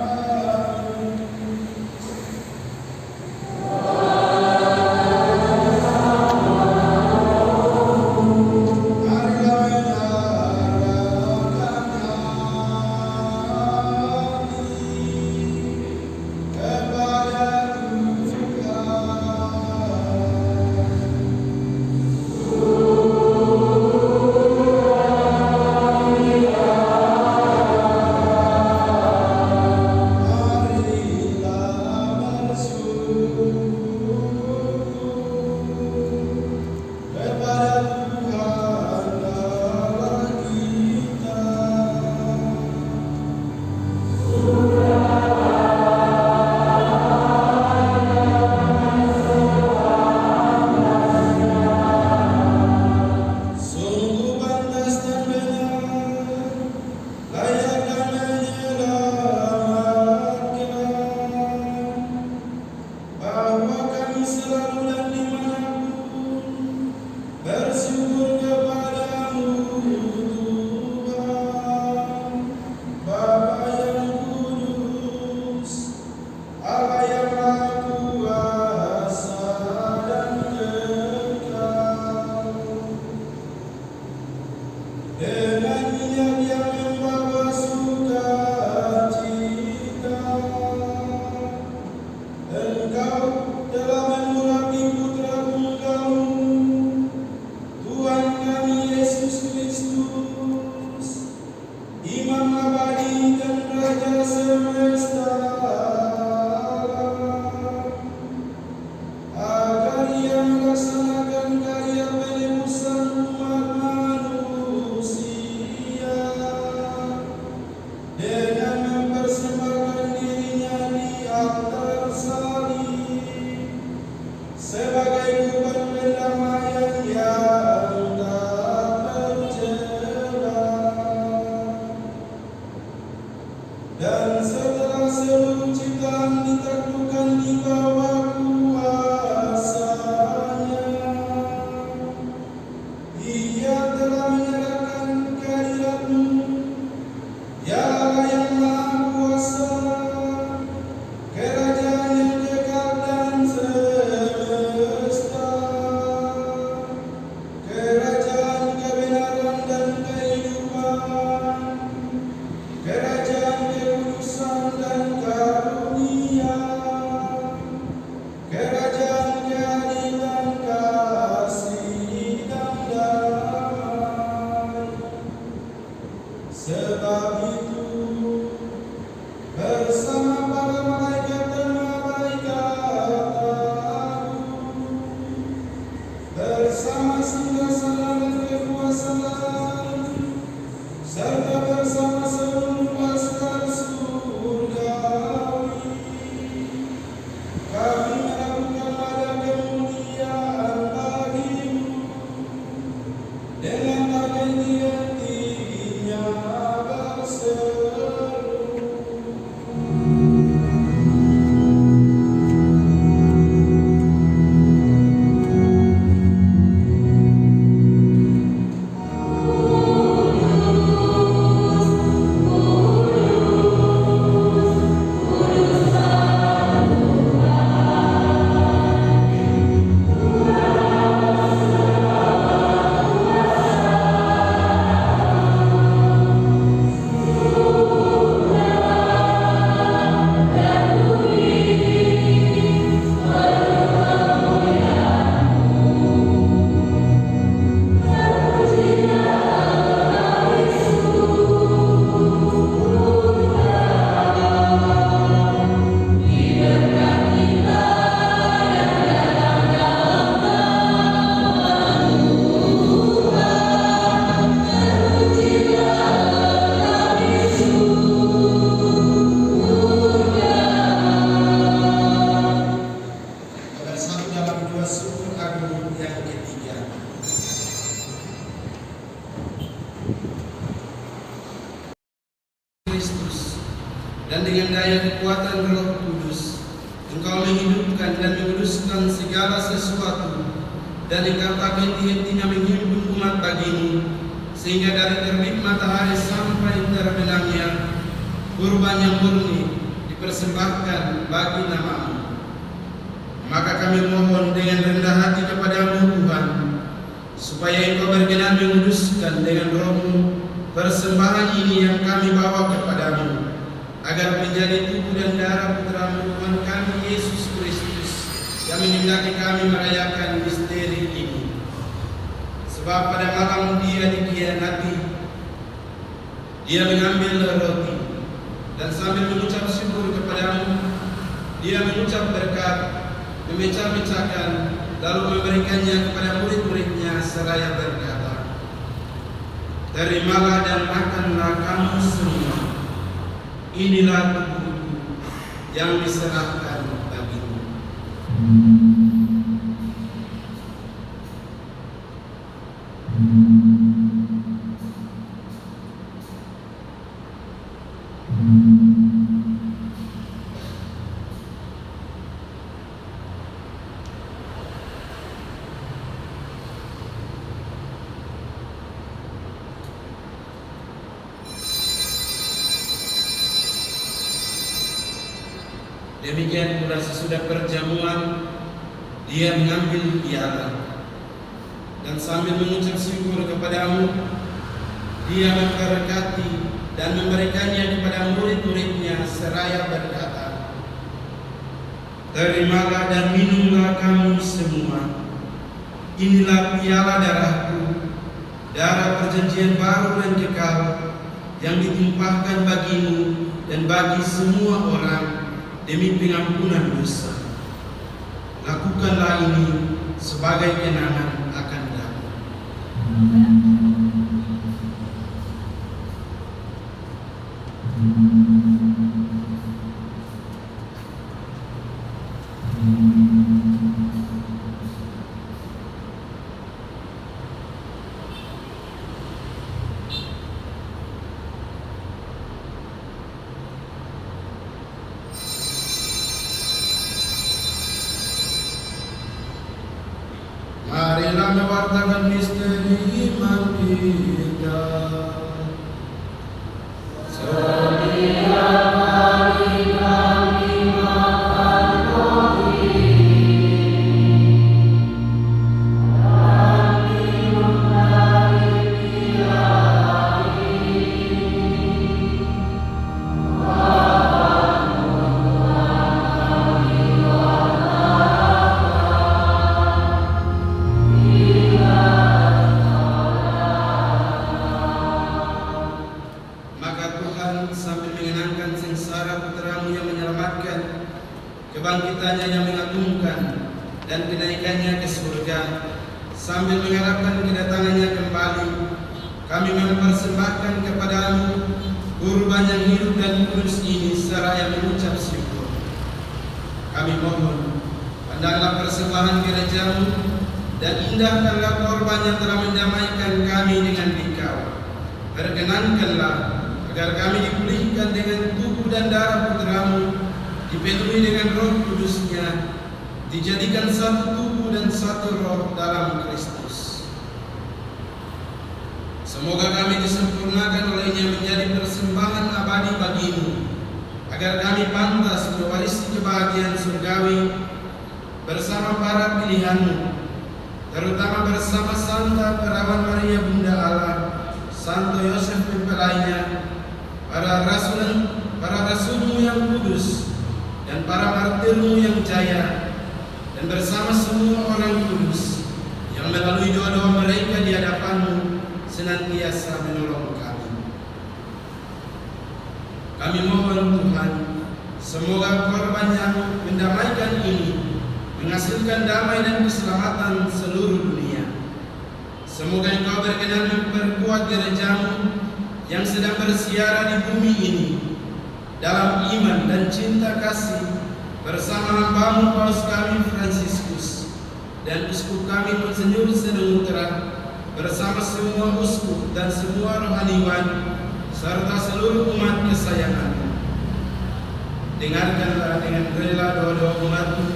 dan dengan daya kekuatan Roh Kudus Engkau menghidupkan dan menguduskan segala sesuatu, dan Engkau tak henti-hentinya menghimpun umat bagimu, sehingga dari terbit matahari sampai terbenamnya kurban yang murni dipersembahkan bagi nama-Mu. Maka kami mohon dengan rendah hati kepada-Mu Tuhan, supaya Engkau berkenan menguduskan dengan Roh-Mu persembahan ini yang kami bawa kepada-Mu, agar menjadi tubuh dan darah Putra-Mu Tuhan kami Yesus Kristus, yang menghendaki kami merayakan misteri ini. Sebab pada malam Dia dikhianati, Dia mengambil roti, dan sambil mengucap syukur kepada-Mu, Dia mengucap berkat, memecah-mecahkan, lalu memberikannya kepada murid-murid-Nya seraya berkata, "Terimalah dan makanlah kamu semua. Inilah tubuhku yang diserahkan bagimu." Demikian pula sesudah perjamuan, Dia mengambil piala, dan sambil mengucap syukur kepada-Mu, Dia memberkati dan memberikannya kepada murid-murid-Nya seraya berkata, "Terimalah dan minumlah kamu semua. Inilah piala darah-Ku, darah perjanjian baru dan kekal, yang ditumpahkan bagimu dan bagi semua orang demi pengampunan dosa. Lakukanlah ini sebagai kenangan akan Aku." Marilah mewartakan misteri iman kita. Kebangkitannya yang mengagumkan dan kenaikannya ke surga, sambil mengharapkan kedatangannya kembali, kami mempersembahkan kepada-Mu kurban yang hidup dan kudus ini seraya mengucap syukur. Kami mohon, pandanglah persembahan gereja-Mu dan indahkanlah korban yang telah mendamaikan kami dengan Dikau. Perkenankanlah agar kami dipulihkan dengan tubuh dan darah Putra-Mu, dipenuhi dengan Roh Kudus-Nya, dijadikan satu tubuh dan satu roh dalam Kristus. Semoga kami disempurnakan oleh-Nya menjadi persembahan abadi bagi-Mu, agar kami pantas mewarisi kebahagiaan surgawi bersama para pilihan-Mu, terutama bersama Santa Perawan Maria Bunda Allah, Santo Yosef mempelainya, para rasul-Mu yang kudus, dan para martir-Mu yang jaya, dan bersama semua orang kudus yang melalui doa-doa mereka di hadapan-Mu senantiasa menolong kami. Kami mohon Tuhan, semoga korban yang mendamaikan ini menghasilkan damai dan keselamatan seluruh dunia. Semoga Engkau berkenan memperkuat gereja-Mu yang sedang bersiara di bumi ini dalam iman dan cinta kasih, bersama hamba-Mu Paus kami Fransiskus dan uskup kami Monsenyor Senemutra, bersama semua uskup dan semua rohaniwan serta seluruh umat kesayangan. dengarkanlah dengan rela doa-doa umat-Mu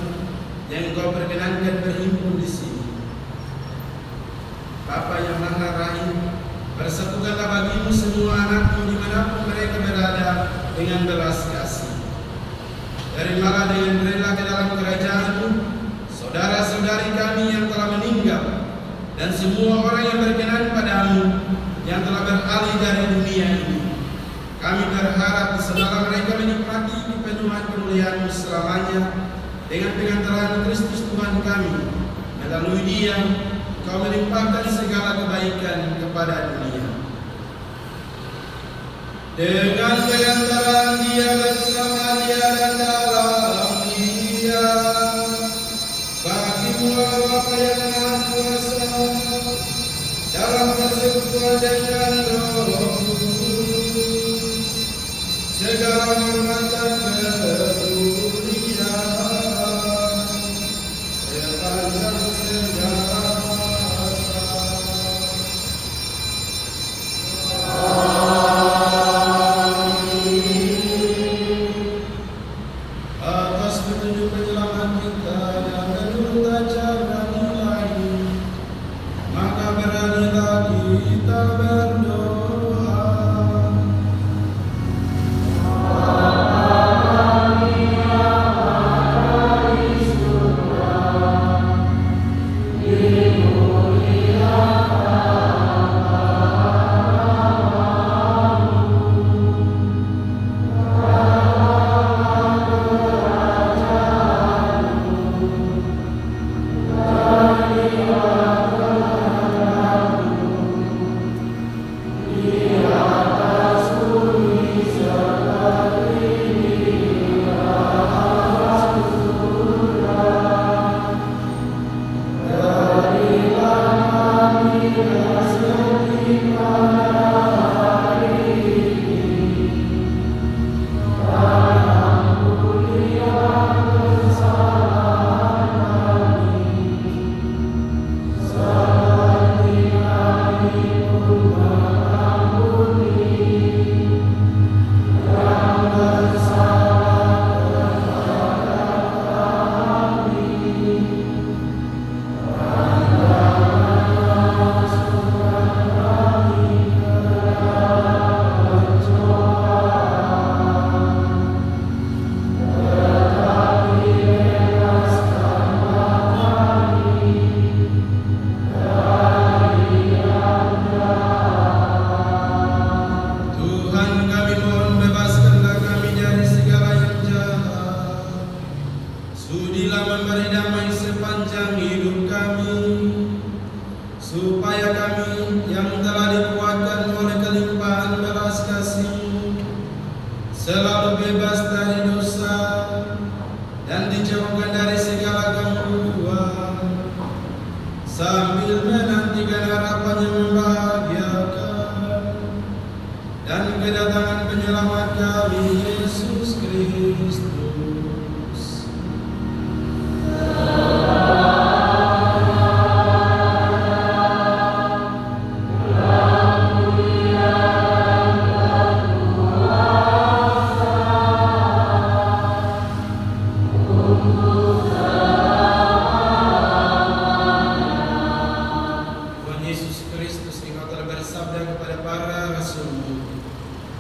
yang Engkau perkenankan berhimpun di sini. Bapa yang Maha Rahim, persatukanlah bagi-Mu semua anak-Mu dimanapun mereka berada dengan belas kasih. Terimalah dengan rela ke dalam kerajaan-Mu saudara-saudari kami yang telah meninggal dan semua orang yang berkenan padamu yang telah beralih dari dunia ini. Kami berharap selama mereka menikmati kepenuhan kemuliaan-Mu selamanya dengan pengantaran Kristus Tuhan kami. Melalui Dia Kau melimpahkan segala kebaikan kepada dunia. Dengan pengantaran Dia bersama Dia dan dalam Dia, bagi-Mu Bapa yang Maha Kuasa, dalam persekutuan dengan Roh Kudus, segala hormat dan kemuliaan sepanjang segala atas petunjuk penyelamat kita dan menurut ajaran ilahi, maka beranilah kita berdoa. Sudilah memberi damai sepanjang hidup kami, supaya kami yang telah dikuatkan oleh kelimpahan belas kasih-Mu selalu bebas dari dosa dan dijauhkan dari segala gangguan, sambil menantikan harapan yang membahagiakan dan kedatangan penyelamat kami Yesus Kristus.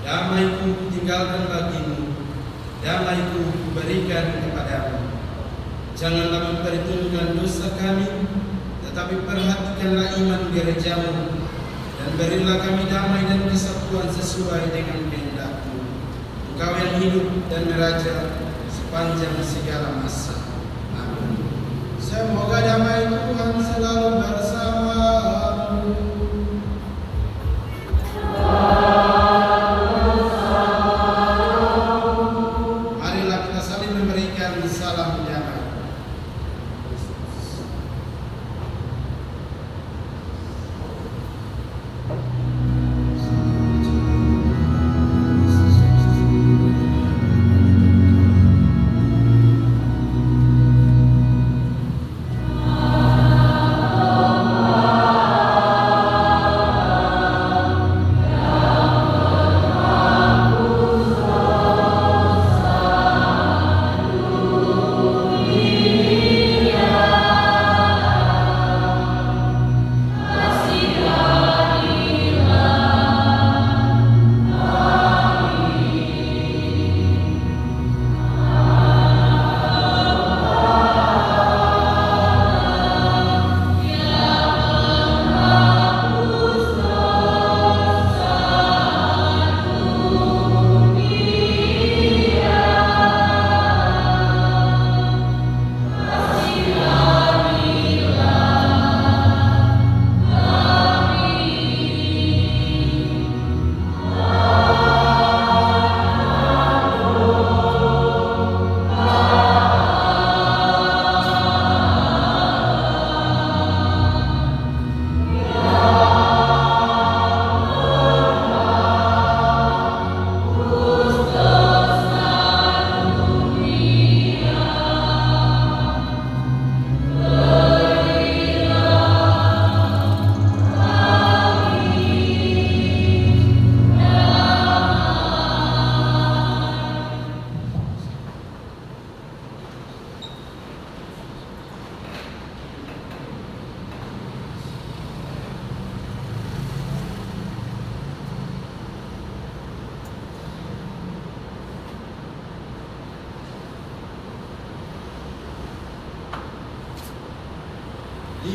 Damai-Ku tinggalkan bagi-Mu, damai-Ku berikan kepadamu. Janganlah memperhitungkan dosa kami, tetapi perhatikanlah iman gereja-Mu, dan berilah kami damai dan kesatuan sesuai dengan kehendak-Mu. Engkau yang hidup dan meraja sepanjang segala masa. Amin. Semoga damai Tuhan selalu bersama-Mu. Salam damai.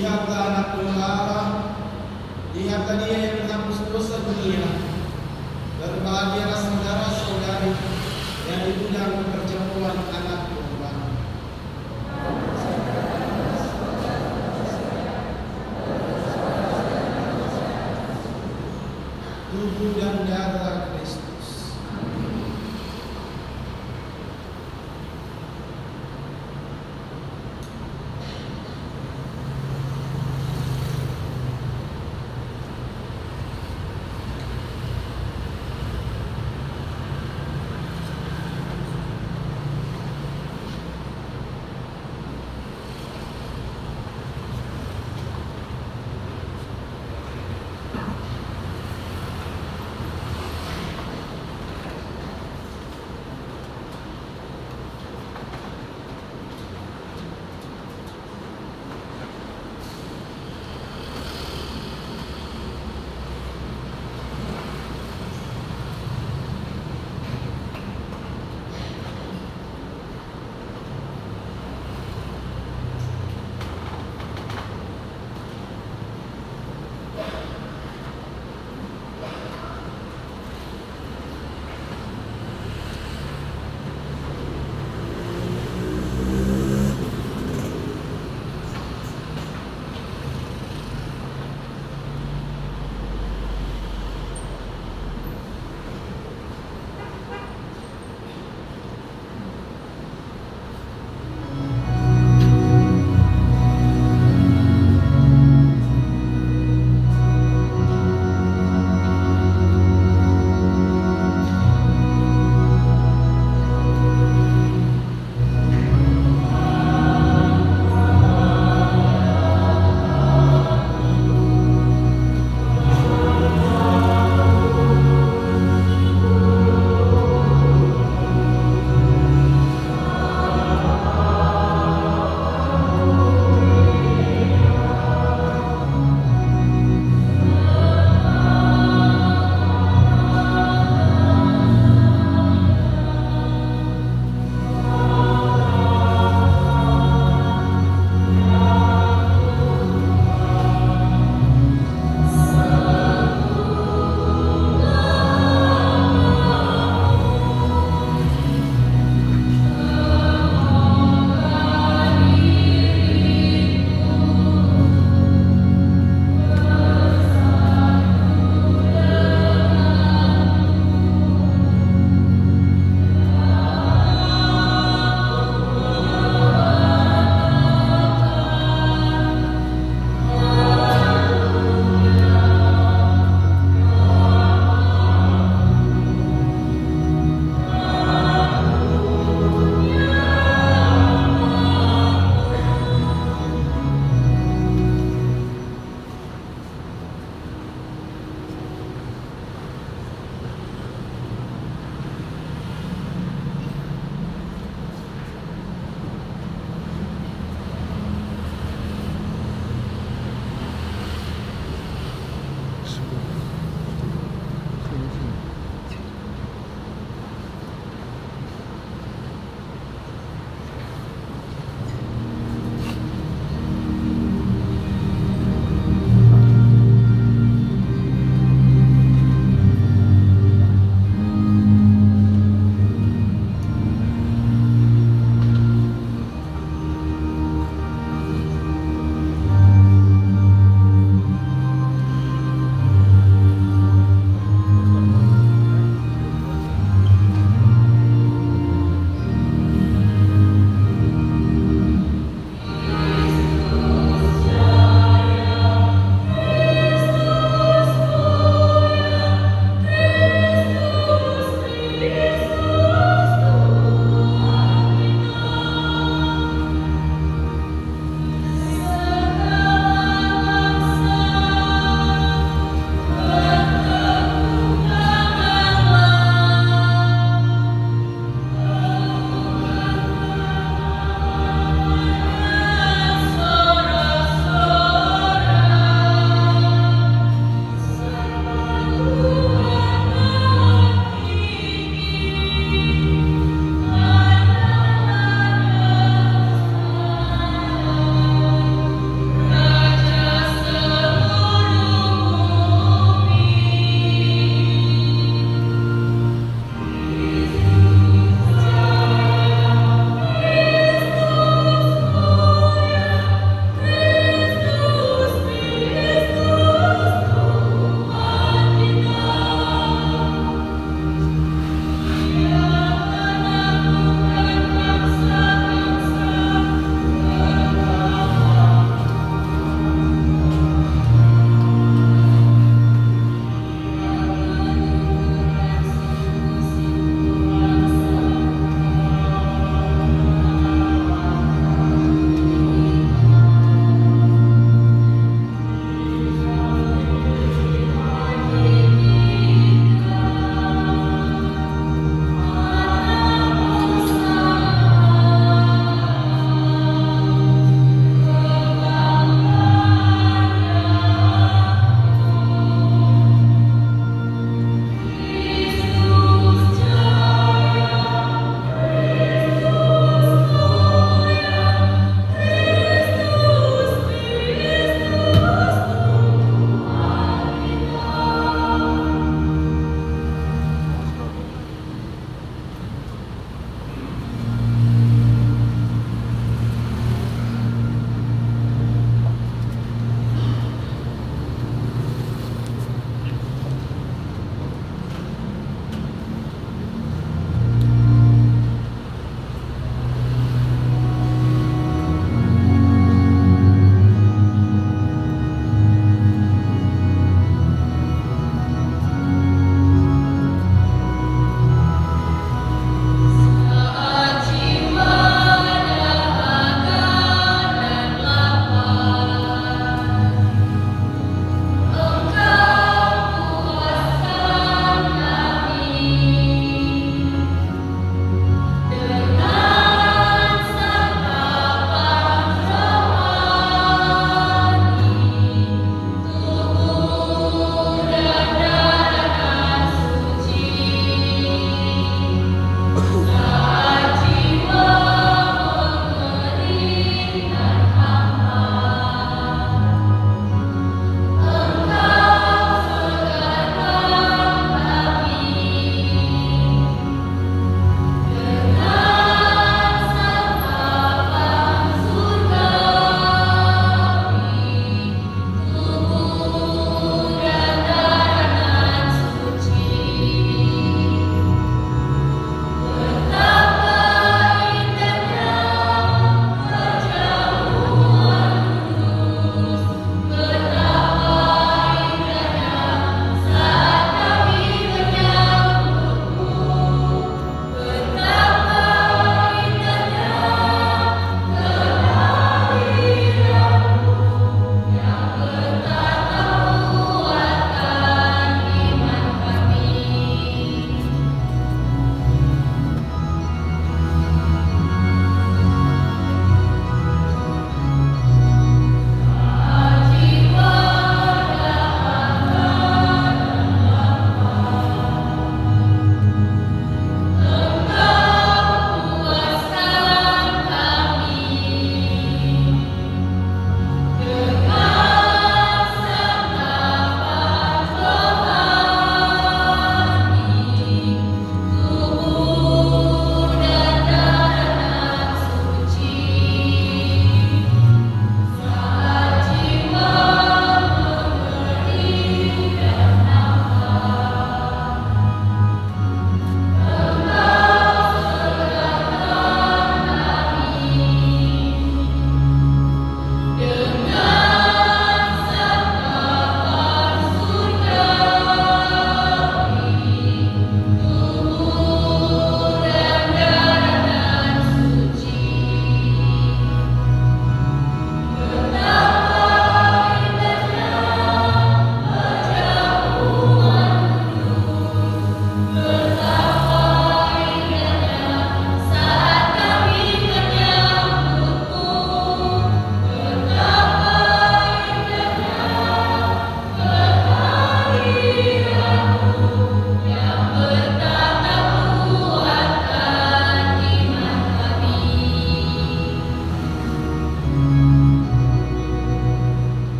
Lihatlah anak domba Allah, lihatlah dia yang menghapus dosa dunia. Berbahagialah saudara-saudari yang diundang ke perjamuan anak domba. Tubuh dan darah Kristus.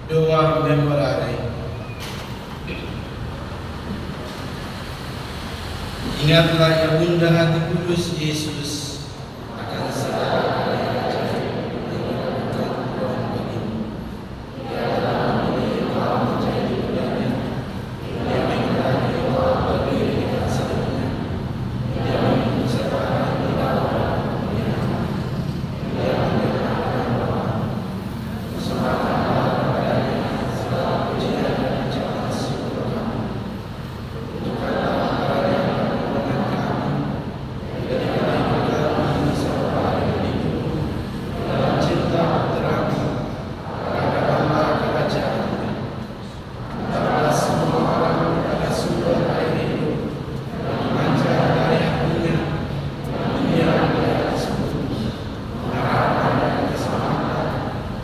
Doa memorare. Ingatlah ya Bunda Hati Kudus Yesus akan segala hal yang terjadi dengan berkat Tuhan bagimu. Biarlah memilih kau menjadi budaya, dia menghendaki kau berdiri dengan sempurna, dia mengucapkan di dalam kemuliaan, dia mendengarkan doa, sembahkanlah kepadanya segala pujian dan ucapan syukur kami. Tunjukkanlah kepadanya pertolongan kami, berikanlah kami selalu hidupmu, dalam cinta putra-Mu, katakanlah kerajaan-Mu. Taruhlah semua orang pada sumber air hidup, yang memancar dari hatinya, menyiram di atas bumi, mengarahkan dan keselamatan,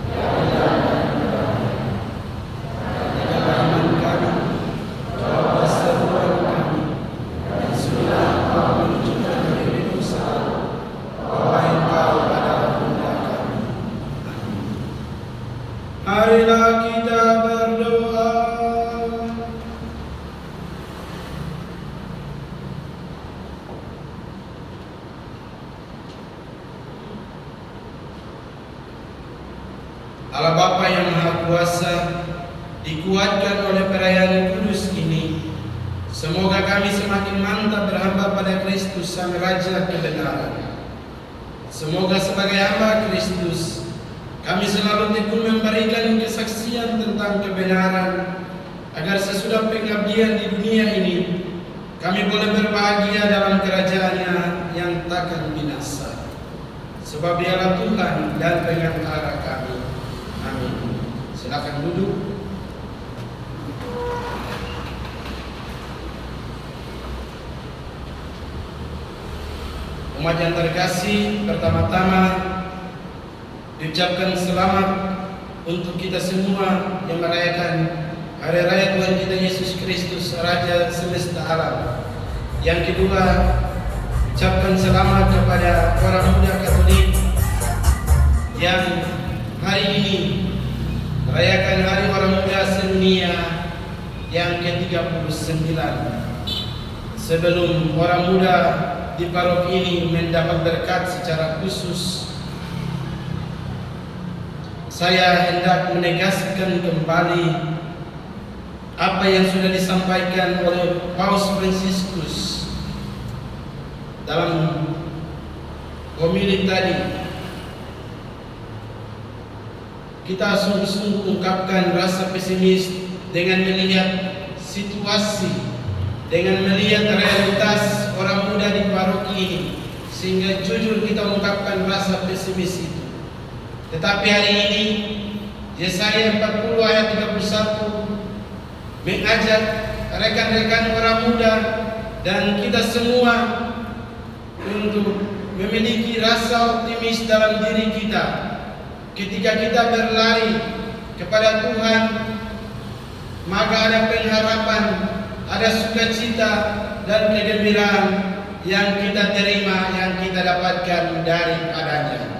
keadilan dan kedamaian. Perhatikanlah iman kami, jawablah seruan kami, dan sudah Engkau menunjukkan diri dosa, bahwa Engkau adalah Bunda kami. Amin. Marilah kita berdoa. Allah Bapa yang Maha Kuasa, dikuatkan oleh perayaan kudus ini, semoga kami semakin mantap berhamba pada Kristus Sang Raja kebenaran. Semoga sebagai hamba Kristus, kami selalu tekun memberikan kesaksian tentang kebenaran, agar sesudah pengabdian di dunia ini, kami boleh berbahagia dalam kerajaan-Nya yang takkan binasa. Sebab Dialah Tuhan dan pengantara kami. Amin. Silakan duduk. Umat yang terkasih, pertama-tama diucapkan selamat untuk kita semua yang merayakan Hari Raya Tuhan kita Yesus Kristus, Raja semesta alam. Yang kedua, ucapkan selamat kepada orang muda Katolik yang hari ini merayakan Hari Orang Muda Sedunia yang ke-39. Sebelum orang muda di paroki ini mendapat berkat secara khusus, saya hendak menegaskan kembali apa yang sudah disampaikan oleh Paus Fransiskus dalam homili tadi. Kita sungguh-sungguh ungkapkan rasa pesimis dengan melihat situasi, dengan melihat realitas orang muda di paroki ini, sehingga jujur kita ungkapkan rasa pesimis itu. Tetapi hari ini Yesaya 40 ayat 31 mengajak rekan-rekan orang muda dan kita semua untuk memiliki rasa optimis dalam diri kita. Ketika kita berlari kepada Tuhan, maka ada pengharapan, ada sukacita dan kegembiraan yang kita terima, yang kita dapatkan daripadanya.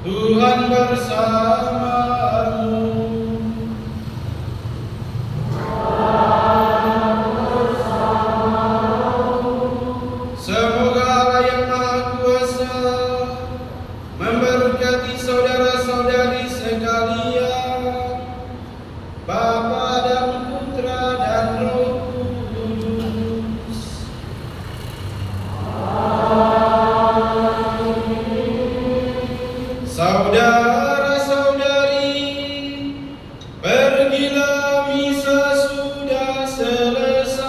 Tuhan bersamamu. Semoga Allah yang Maha Kuasa memberkati saudara-saudari sekalian, Bapa dan Putra dan Roh Kudus. Saudara-saudari, pergilah, misa sudah selesai.